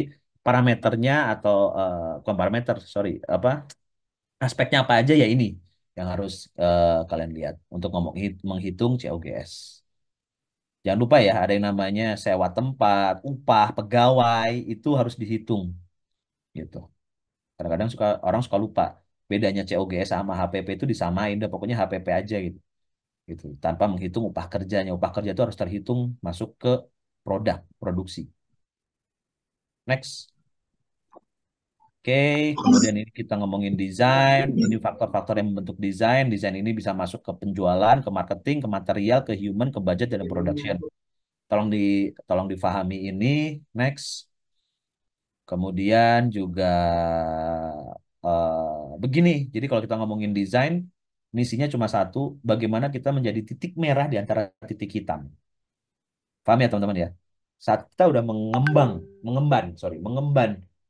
parameternya atau bukan parameter, sorry, apa aspeknya apa aja ya ini yang harus kalian lihat untuk menghitung COGS. Jangan lupa ya, ada yang namanya sewa tempat, upah, pegawai itu harus dihitung gitu. Kadang-kadang orang suka lupa bedanya COGS sama HPP itu disamain, udah pokoknya HPP aja gitu. Tanpa menghitung upah kerjanya. Upah kerja itu harus terhitung masuk ke produksi. Next. Oke, kemudian ini kita ngomongin desain. Ini faktor-faktor yang membentuk desain. Desain ini bisa masuk ke penjualan, ke marketing, ke material, ke human, ke budget, dan production. Tolong di, tolong difahami ini. Next. Kemudian juga begini. Jadi kalau kita ngomongin desain, misinya cuma satu. Bagaimana kita menjadi titik merah di antara titik hitam. Paham ya teman-teman ya? Saat kita udah mengemban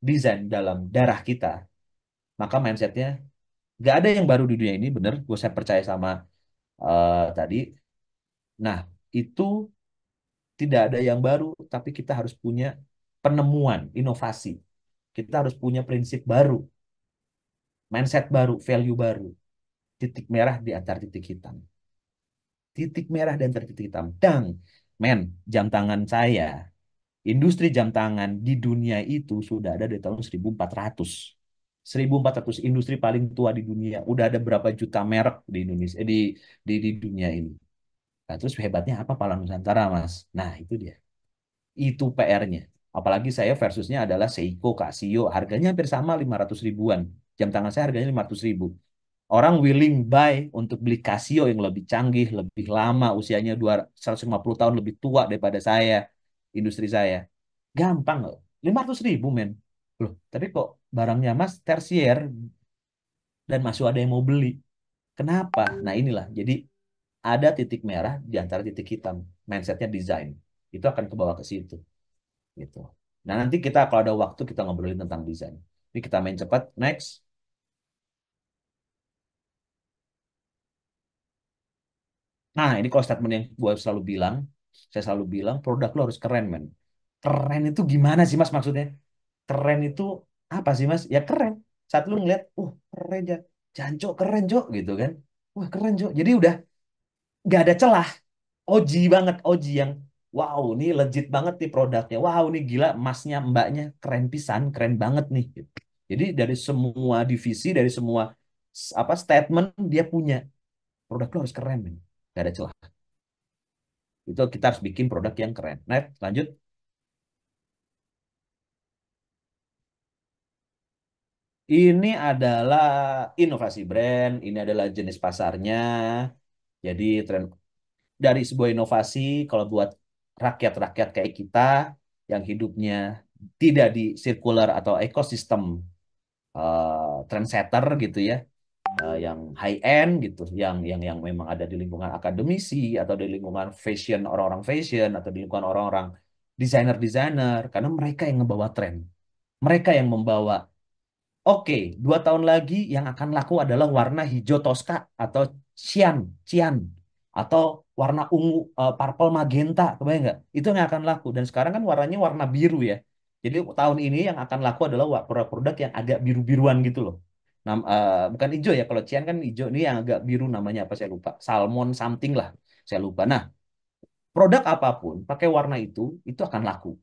desain dalam darah kita, maka mindsetnya nggak ada yang baru di dunia ini, bener. Saya percaya sama tadi. Nah, itu tidak ada yang baru, tapi kita harus punya penemuan, inovasi. Kita harus punya prinsip baru, mindset baru, value baru. Titik merah di antara titik hitam. Titik merah di antara titik hitam. Dang, men, jam tangan saya, industri jam tangan di dunia itu sudah ada dari tahun 1400. 1400 industri paling tua di dunia. Udah ada berapa juta merek di Indonesia, di dunia ini. Nah, terus hebatnya apa Pala Nusantara, Mas? Nah, itu dia. Itu PR-nya. Apalagi saya versusnya adalah Seiko, Casio. Harganya hampir sama 500 ribuan. Jam tangan saya harganya 500 ribu. Orang willing buy untuk beli Casio yang lebih canggih, lebih lama, usianya 150 tahun lebih tua daripada saya, industri saya. Gampang loh. 500 ribu, men. Loh, tapi kok barangnya Mas tersier dan masih ada yang mau beli. Kenapa? Nah inilah. Jadi ada titik merah di antara titik hitam. Mindsetnya desain. Itu akan ke bawah ke situ. Gitu. Nah nanti kita kalau ada waktu kita ngobrolin tentang desain. Ini kita main cepat. Next. Nah ini kalau statement yang gue selalu bilang. Saya selalu bilang produk lo harus keren, men. Keren itu gimana sih Mas maksudnya? Keren itu apa sih Mas? Ya keren. Saat lu ngeliat, keren ya. Jancok keren, Cok. Gitu kan. Wah keren, Cok. Jadi udah. nggak ada celah. OG banget, OG yang wow, ini legit banget nih produknya. Wow, ini gila emasnya mbaknya keren pisan, keren banget nih. Gitu. Jadi dari semua divisi, dari semua apa statement dia punya produk lo harus keren, men. Gak ada celah. Itu kita harus bikin produk yang keren. Nah, lanjut. Ini adalah inovasi brand, ini adalah jenis pasarnya. Jadi tren dari sebuah inovasi kalau buat rakyat-rakyat kayak kita yang hidupnya tidak di circular atau ekosistem trendsetter gitu ya, yang high end gitu, yang memang ada di lingkungan akademisi atau di lingkungan fashion orang-orang fashion atau di lingkungan orang-orang desainer-desainer karena mereka yang membawa tren, mereka yang membawa. Oke, 2 tahun lagi yang akan laku adalah warna hijau toska atau cyan, cyan, atau warna ungu, purple magenta, kebayang nggak? Itu yang akan laku. Dan sekarang kan warnanya warna biru ya. Jadi tahun ini yang akan laku adalah produk-produk yang agak biru-biruan gitu loh. Bukan hijau ya, kalau cyan kan hijau, ini yang agak biru namanya apa saya lupa. Salmon something lah, saya lupa. Nah, produk apapun pakai warna itu akan laku,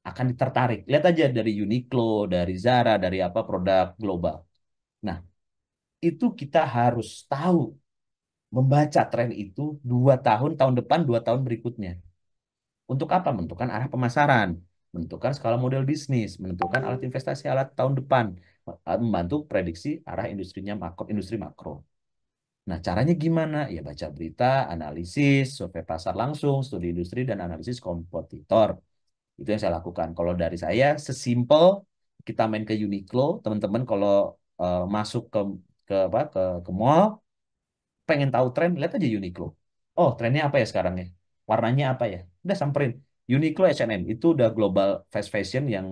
akan ditertarik. Lihat aja dari Uniqlo, dari Zara, dari apa produk global. Nah, itu kita harus tahu membaca tren itu 2 tahun, tahun depan, 2 tahun berikutnya. Untuk apa? Menentukan arah pemasaran, menentukan skala model bisnis, menentukan alat investasi alat tahun depan, membantu prediksi arah industrinya makro, industri makro. Nah, caranya gimana? Ya baca berita, analisis, survei pasar langsung, studi industri, dan analisis kompetitor. Itu yang saya lakukan. Kalau dari saya, sesimpel kita main ke Uniqlo, teman-teman kalau masuk ke mall, pengen tahu tren, lihat aja Uniqlo. Oh, trennya apa ya sekarang ya? Warnanya apa ya? Udah samperin. Uniqlo H&M itu udah global fast fashion yang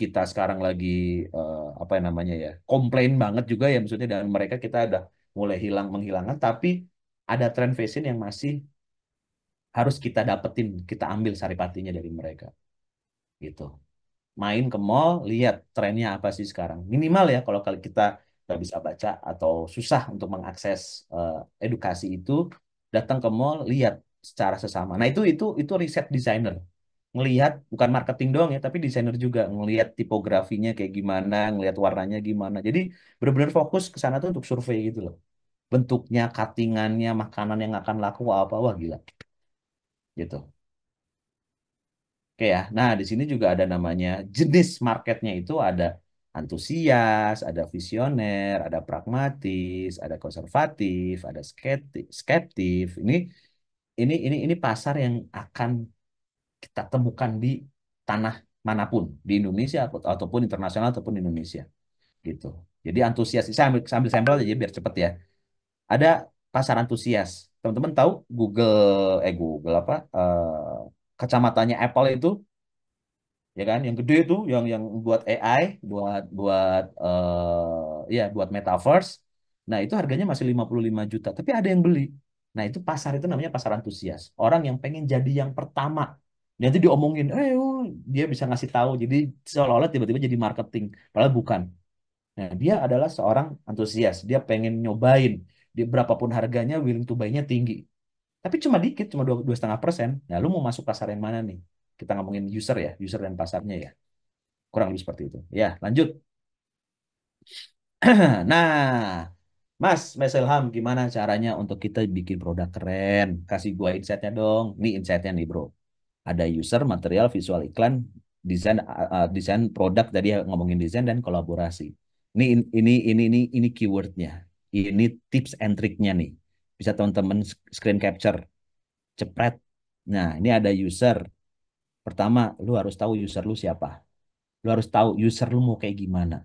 kita sekarang lagi apa yang namanya ya, komplain banget juga ya maksudnya, dan mereka kita udah mulai hilang menghilangkan, tapi ada tren fashion yang masih harus kita dapetin, kita ambil saripatinya dari mereka gitu. Main ke mall, lihat trennya apa sih sekarang. Minimal ya kalau kalau kita nggak bisa baca atau susah untuk mengakses eh, edukasi itu, datang ke mall, lihat secara sesama. Nah itu riset desainer. Ngelihat bukan marketing doang ya, tapi desainer juga ngelihat tipografinya kayak gimana, ngelihat warnanya gimana. Jadi benar-benar fokus ke sana tuh untuk survei gitu loh. Bentuknya, cuttingannya, makanan yang akan laku apa, wah gila gitu. Oke ya. Nah, di sini juga ada namanya jenis marketnya itu ada antusias, ada visioner, ada pragmatis, ada konservatif, ada skeptif. Ini pasar yang akan kita temukan di tanah manapun, di Indonesia ataupun internasional ataupun di Indonesia gitu. Jadi antusias, saya ambil sampel aja biar cepet ya. Ada pasar antusias. Teman-teman tahu Google apa? Kacamatanya Apple itu ya kan yang gede itu yang buat AI buat ya buat metaverse. Nah itu harganya masih 55 juta tapi ada yang beli. Nah itu pasar itu namanya pasar antusias, orang yang pengen jadi yang pertama. Nanti diomongin dia bisa ngasih tahu, jadi seolah-olah tiba-tiba jadi marketing padahal bukan. Nah dia adalah seorang antusias, dia pengen nyobain, dia berapapun harganya willing to buy-nya tinggi, tapi cuma dikit, cuma 2,5%. Nah lu mau masuk pasar yang mana nih? Kita ngomongin user ya, user dan pasarnya ya. Kurang lebih seperti itu. Ya, lanjut. Nah, Mas Ilham, gimana caranya untuk kita bikin produk keren? Kasih gua insight-nya dong. Nih insight-nya nih, bro. Ada user, material, visual iklan, desain produk tadi ya, ngomongin desain dan kolaborasi. Ini keywordnya. Ini tips and triknya nih. Bisa teman-teman screen capture, cepret. Nah, ini ada user. Pertama, lu harus tahu user lu siapa. Lu harus tahu user lu mau kayak gimana.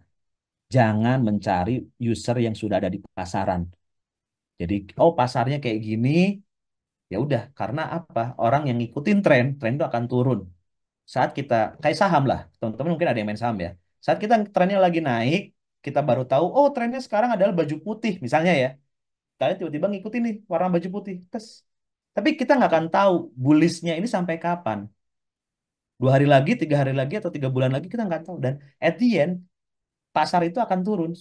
Jangan mencari user yang sudah ada di pasaran. Jadi, oh pasarnya kayak gini, ya udah. Karena apa? Orang yang ngikutin tren itu akan turun. Saat kita kayak saham lah, teman-teman mungkin ada yang main saham ya. Saat kita trennya lagi naik, kita baru tahu, oh trennya sekarang adalah baju putih, misalnya ya. Kalian tiba-tiba ngikutin nih warna baju putih, terus. Tapi kita nggak akan tahu bullishnya ini sampai kapan. 2 hari lagi, 3 hari lagi, atau 3 bulan lagi kita nggak tahu. Dan at the end, pasar itu akan turun.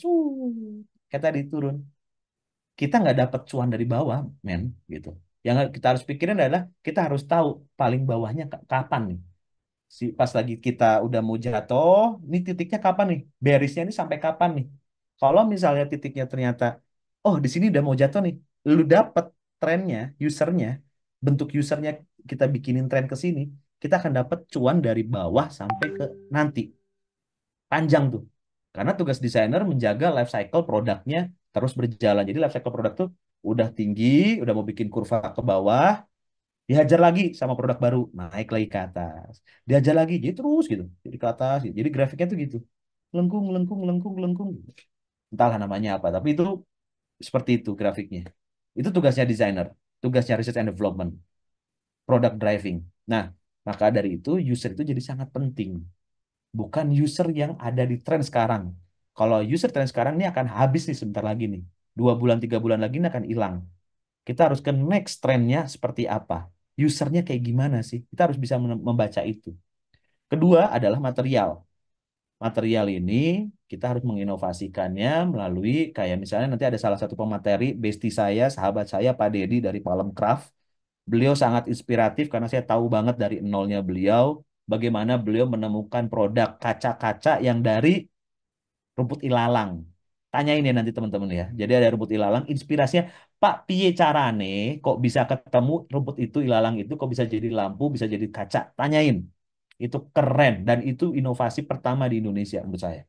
Kayak tadi turun. Kita nggak dapat cuan dari bawah, men, gitu. Yang kita harus pikirin adalah kita harus tahu paling bawahnya kapan nih. Pas lagi kita udah mau jatuh, ini titiknya kapan nih? Bearisnya ini sampai kapan nih? Kalau misalnya titiknya ternyata, oh di sini udah mau jatuh nih, lu dapet trennya, usernya, bentuk usernya kita bikinin tren ke sini, kita akan dapet cuan dari bawah sampai ke nanti. Panjang tuh. Karena tugas desainer menjaga life cycle produknya terus berjalan. Jadi life cycle produk tuh udah tinggi, udah mau bikin kurva ke bawah, dihajar lagi sama produk baru, naik lagi ke atas. Dihajar lagi, jadi terus gitu. Jadi ke atas, gitu. Jadi grafiknya tuh gitu. Lengkung, lengkung, lengkung, lengkung. Entahlah namanya apa, tapi itu seperti itu grafiknya. Itu tugasnya desainer, tugasnya research and development, product driving. Nah, maka dari itu user itu jadi sangat penting. Bukan user yang ada di tren sekarang. Kalau user tren sekarang ini akan habis nih sebentar lagi nih. 2 bulan, 3 bulan lagi ini akan hilang. Kita harus ke next trennya seperti apa. Usernya kayak gimana sih? Kita harus bisa membaca itu. Kedua adalah material. Material ini kita harus menginovasikannya melalui kayak misalnya nanti ada salah satu pemateri, bestie saya, sahabat saya, Pak Dedi dari Palem Craft. Beliau sangat inspiratif karena saya tahu banget dari nolnya beliau, bagaimana beliau menemukan produk kaca-kaca yang dari rumput ilalang. Tanyain ya nanti teman-teman ya. Jadi ada rumput ilalang, inspirasinya, Pak, piye carane kok bisa ketemu rumput itu ilalang itu kok bisa jadi lampu, bisa jadi kaca? Tanyain. Itu keren dan itu inovasi pertama di Indonesia menurut saya.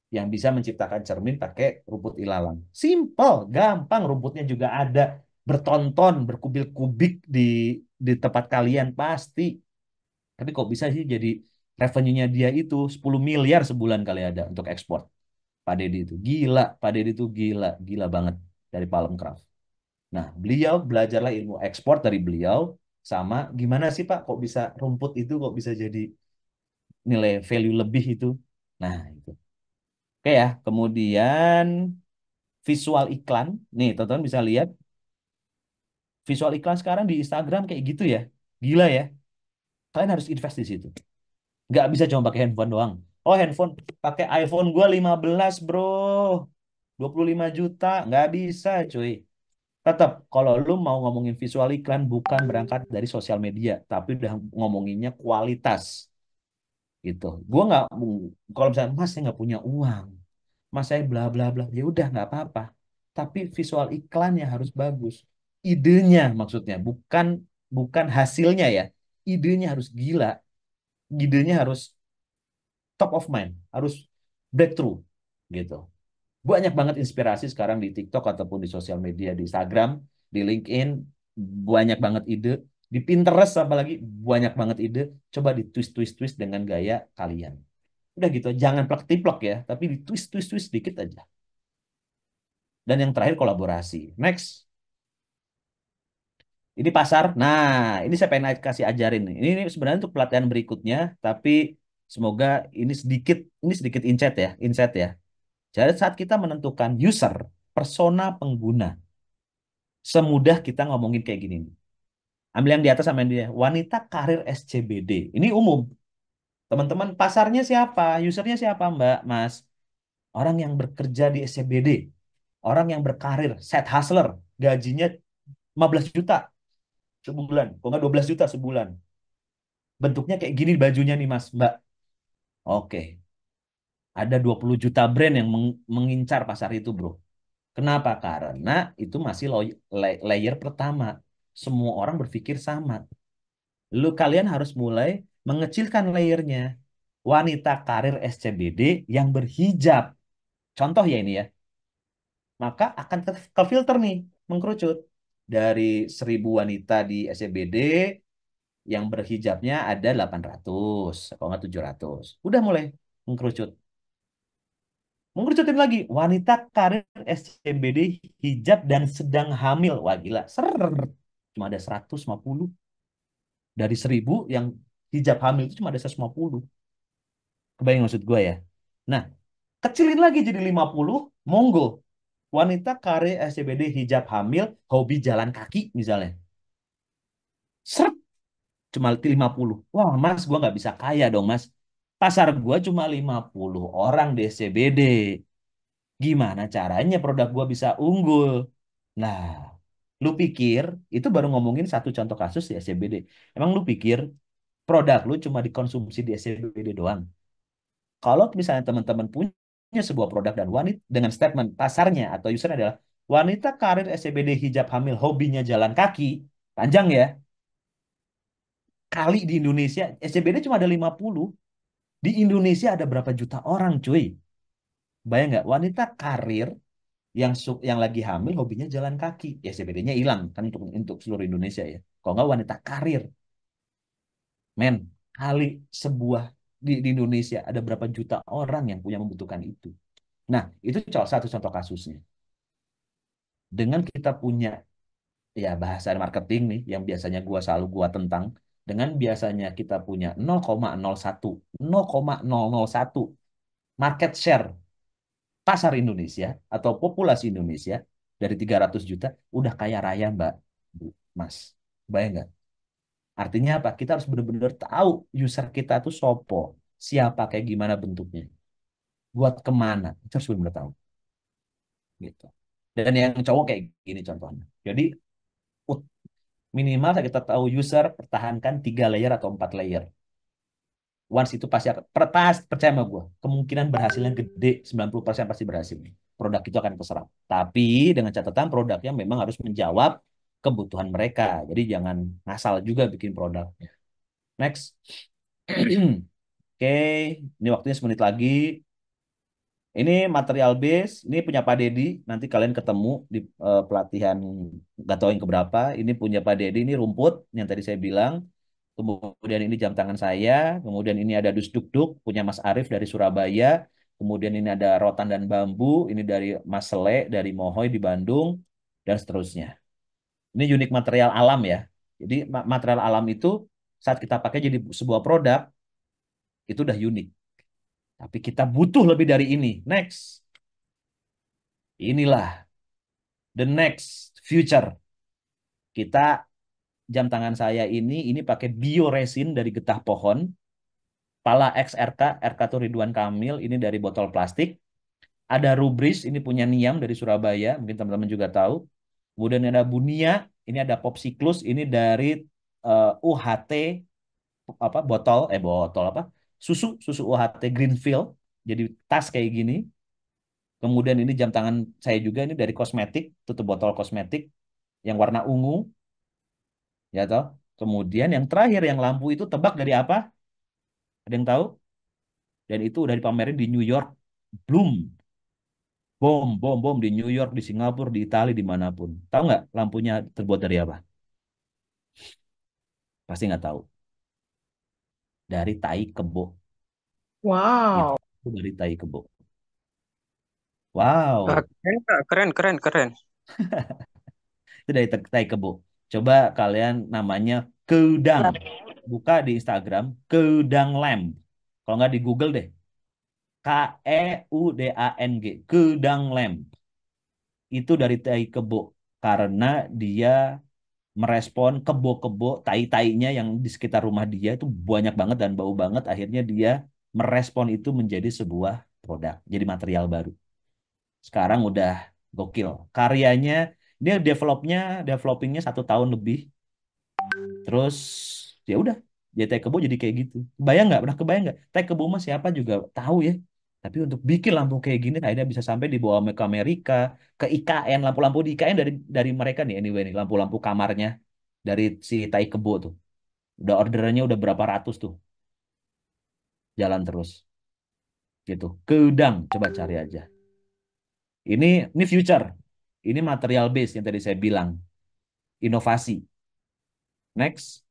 Yang bisa menciptakan cermin pakai rumput ilalang. Simple, gampang, rumputnya juga ada bertonton, berkubil-kubik di tempat kalian pasti. Tapi kok bisa sih jadi revenue-nya dia itu 10 miliar sebulan kali ada untuk ekspor. Pak Dedi itu gila, Pak Dedi itu gila, gila banget dari Palm Craft. Nah, beliau belajarlah ilmu ekspor dari beliau sama gimana sih Pak kok bisa rumput itu kok bisa jadi nilai value lebih itu. Nah, itu. Oke ya, kemudian visual iklan. Nih, teman-teman bisa lihat visual iklan sekarang di Instagram kayak gitu ya. Gila ya. Kalian harus invest di situ. Nggak bisa cuma pakai handphone doang. Oh, handphone pakai iPhone gua 15, Bro. 25 juta, nggak bisa, cuy. Tetap, kalau lu mau ngomongin visual iklan, bukan berangkat dari sosial media, tapi udah ngomonginnya kualitas, gitu. Gua nggak, kalau misalnya, Mas, saya nggak punya uang, Mas, saya bla bla bla, ya udah nggak apa-apa. Tapi visual iklannya harus bagus. Idenya maksudnya, bukan bukan hasilnya ya. Idenya harus gila, idenya harus top of mind, harus breakthrough, gitu. Banyak banget inspirasi sekarang di TikTok ataupun di sosial media, di Instagram, di LinkedIn, banyak banget ide. Di Pinterest apalagi banyak banget ide. Coba di twist-twist-twist dengan gaya kalian. Udah gitu, jangan plak-tiplok ya, tapi di twist-twist-twist dikit aja. Dan yang terakhir kolaborasi. Next, ini pasar. Nah, ini saya pengen kasih ajarin nih. Ini sebenarnya untuk pelatihan berikutnya, tapi semoga ini sedikit insight ya. Jadi saat kita menentukan user, persona pengguna, semudah kita ngomongin kayak gini nih. Ambil yang di atas sama yang di wanita karir SCBD. Ini umum. Teman-teman, pasarnya siapa? Usernya siapa, Mbak, Mas? Orang yang bekerja di SCBD. Orang yang berkarir, side hustler. Gajinya 15 juta sebulan. Kok nggak 12 juta sebulan. Bentuknya kayak gini bajunya nih, Mas, Mbak. Oke. Ada 20 juta brand yang mengincar pasar itu, bro. Kenapa? Karena itu masih layer pertama. Semua orang berpikir sama. Kalian harus mulai mengecilkan layernya. Wanita karir SCBD yang berhijab. Contoh ya ini ya. Maka akan ke filter nih, mengkerucut. Dari 1.000 wanita di SCBD, yang berhijabnya ada 800, kalau nggak 700. Udah mulai mengkerucut. Mengkerucutin lagi. Wanita karir SCBD hijab dan sedang hamil. Wah gila, cuma ada 150. Dari 1.000 yang hijab hamil itu cuma ada 150. Kebayang maksud gue ya. Nah, kecilin lagi jadi 50, monggo. Wanita karir SCBD hijab hamil, hobi jalan kaki misalnya. Seret, cuma 50. Wah, Mas, gue nggak bisa kaya dong, Mas. Pasar gue cuma 50 orang di SCBD. Gimana caranya produk gue bisa unggul? Nah, Lu pikir itu baru ngomongin satu contoh kasus di SCBD. Emang lu pikir produk lu cuma dikonsumsi di SCBD doang? Kalau misalnya teman-teman punya sebuah produk dan wanita dengan statement pasarnya atau user adalah wanita karir SCBD hijab hamil hobinya jalan kaki, panjang ya, kali di Indonesia SCBD cuma ada 50. Di Indonesia ada berapa juta orang, cuy? Bayang nggak? Wanita karir yang lagi hamil hobinya jalan kaki. Ya SCBD-nya hilang kan untuk seluruh Indonesia ya. Kalau nggak wanita karir, men, kali sebuah di Indonesia ada berapa juta orang yang punya membutuhkan itu. Nah, itu satu contoh kasusnya. Dengan kita punya ya bahasa marketing nih yang biasanya gua tentang dengan biasanya kita punya 0,01 0,001 market share pasar Indonesia atau populasi Indonesia dari 300 juta udah kaya raya Mbak, Bu, Mas. Bayang nggak? Artinya apa? Kita harus benar-benar tahu user kita tuh sopo, siapa, kayak gimana bentuknya, buat kemana. Kita harus benar-benar tahu gitu. Dan yang cowok kayak gini contohnya. Jadi minimal kita tahu user, pertahankan 3 layer atau 4 layer. Once itu pasti akan, percaya sama gue, kemungkinan berhasilnya gede, 90% pasti berhasil. Produk itu akan keserap. Tapi dengan catatan produknya memang harus menjawab kebutuhan mereka. Jadi jangan ngasal juga bikin produk. Next. Oke, ini waktunya semenit lagi. Ini material base, ini punya Pak Dedi. Nanti kalian ketemu di pelatihan, nggak tahu yang keberapa. Ini punya Pak Dedi, ini rumput yang tadi saya bilang. Kemudian ini jam tangan saya. Kemudian ini ada dus duk duk punya Mas Arif dari Surabaya. Kemudian ini ada rotan dan bambu. Ini dari Mas Sele dari Mohoy di Bandung dan seterusnya. Ini unik material alam ya. Jadi material alam itu saat kita pakai jadi sebuah produk itu udah unik. Tapi kita butuh lebih dari ini. Next. Inilah the next future. Kita jam tangan saya ini pakai bioresin dari getah pohon. Pala XRK, RK tuh Ridwan Kamil, ini dari botol plastik. Ada Rubris, ini punya Niam dari Surabaya, mungkin teman-teman juga tahu. Kemudian ada Bunia, ini ada Popsiklus, ini dari UHT apa botol apa? Susu UHT Greenfield. Jadi tas kayak gini. Kemudian ini jam tangan saya juga ini dari kosmetik, tutup botol kosmetik yang warna ungu, ya toh. Kemudian yang terakhir yang lampu itu tebak dari apa? Ada yang tahu? Dan itu udah dipamerin di New York. Bloom. Bom di New York, di Singapura, di Italia, dimanapun. Tahu nggak lampunya terbuat dari apa? Pasti nggak tahu. Dari tai kebo. Itu Wow, dari tai kebo. Wow, keren, Kak. Keren, keren, keren. itu dari tai kebo. Coba kalian namanya Keudang. Buka di Instagram, Keudang Lamp. Kalau nggak di Google deh. KEUDANG. Keudang Lamp. Itu dari tai kebo. Karena dia merespon kebo-kebo tai-tainya yang di sekitar rumah dia itu banyak banget dan bau banget. Akhirnya dia merespon itu menjadi sebuah produk, jadi material baru. Sekarang udah gokil. Karyanya dia developingnya 1 tahun lebih. Terus ya udah, jadi teh kebo jadi kayak gitu. Bayang nggak? Pernah kebayang nggak? Teh kebo mah siapa juga tahu ya. Tapi untuk bikin lampu kayak gini akhirnya bisa sampai dibawa ke Amerika, ke IKN, lampu-lampu di IKN dari mereka nih anyway nih, lampu-lampu kamarnya dari si Tai Kebo tuh. Udah orderannya udah berapa ratus tuh. Jalan terus gitu. Keudang coba cari aja. Ini future. Ini material base yang tadi saya bilang, inovasi. Next.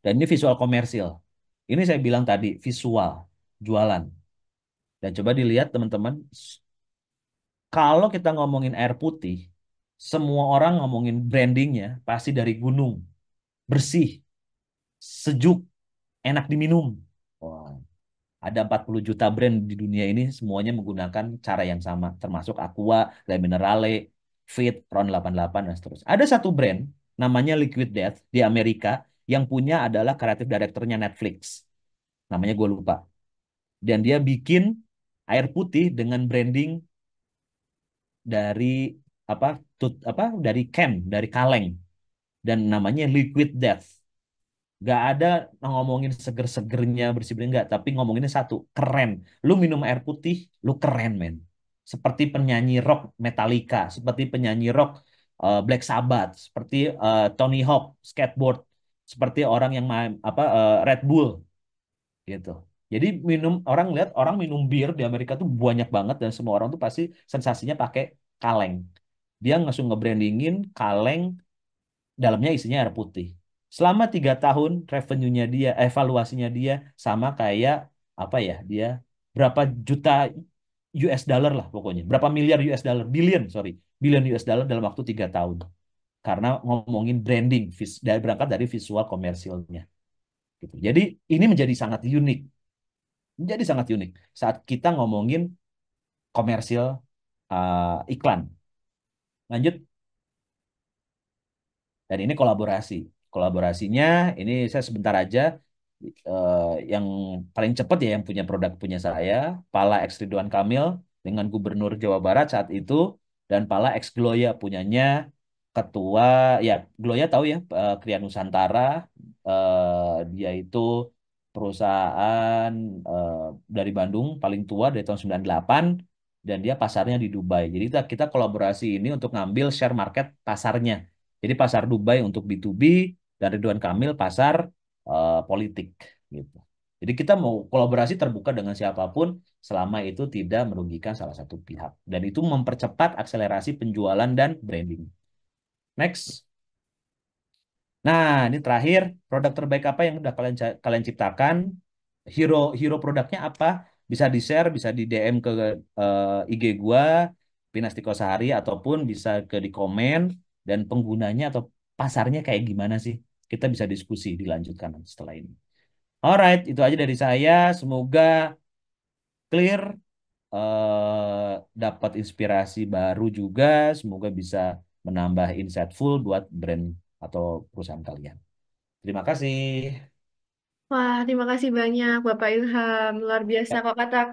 Dan ini visual komersil. Ini saya bilang tadi visual jualan. Dan coba dilihat teman-teman, kalau kita ngomongin air putih, semua orang ngomongin brandingnya pasti dari gunung, bersih, sejuk, enak diminum. Wah, ada 40 juta brand di dunia ini semuanya menggunakan cara yang sama, termasuk Aqua, Le Minerale, Fit, Ron 88 dan seterusnya. Ada satu brand namanya Liquid Death di Amerika yang punya adalah kreatif direkturnya Netflix. Namanya gue lupa. Dan dia bikin air putih dengan branding dari apa dari can, dari kaleng, dan namanya liquid death. Gak ada ngomongin seger-segernya bersih enggak, tapi ngomonginnya satu, keren. Lu minum air putih, lu keren, men. Seperti penyanyi rock Metallica, seperti penyanyi rock Black Sabbath, seperti Tony Hawk skateboard, seperti orang yang main Red Bull gitu. Jadi orang lihat orang minum bir di Amerika tuh banyak banget dan semua orang tuh pasti sensasinya pakai kaleng. Dia langsung ngebrandingin kaleng dalamnya isinya air putih. Selama 3 tahun revenue-nya dia, evaluasinya dia sama kayak apa ya? Dia berapa juta US dollar lah pokoknya. Berapa miliar US dollar, billion sorry, billion US dollar dalam waktu 3 tahun. Karena ngomongin branding, dari berangkat dari visual komersilnya. Gitu. Jadi ini menjadi sangat unik, menjadi sangat unik saat kita ngomongin komersil iklan. Lanjut. Dan ini kolaborasi. Kolaborasinya ini saya sebentar aja yang paling cepat ya yang punya produk punya saya, Pala X Ridwan Kamil dengan Gubernur Jawa Barat saat itu dan Pala X Gloya punyanya ketua ya Gloya tahu ya Krian Nusantara dia itu perusahaan eh, dari Bandung paling tua dari tahun 98 dan dia pasarnya di Dubai. Jadi kita kolaborasi ini untuk ngambil share market pasarnya. Jadi pasar Dubai untuk B2B dan Ridwan Kamil pasar politik gitu. Jadi kita mau kolaborasi terbuka dengan siapapun selama itu tidak merugikan salah satu pihak dan itu mempercepat akselerasi penjualan dan branding. Next. Nah, ini terakhir produk terbaik apa yang udah kalian ciptakan? Hero hero produknya apa? Bisa di-share, bisa di DM ke IG gua Pinastiko Sehari ataupun bisa di komen dan penggunanya atau pasarnya kayak gimana sih? Kita bisa diskusi dilanjutkan setelah ini. Alright, itu aja dari saya. Semoga clear, dapat inspirasi baru juga. Semoga bisa menambah insightful buat brand atau perusahaan kalian. Terima kasih. Wah, terima kasih banyak Bapak Ilham. Luar biasa kok kata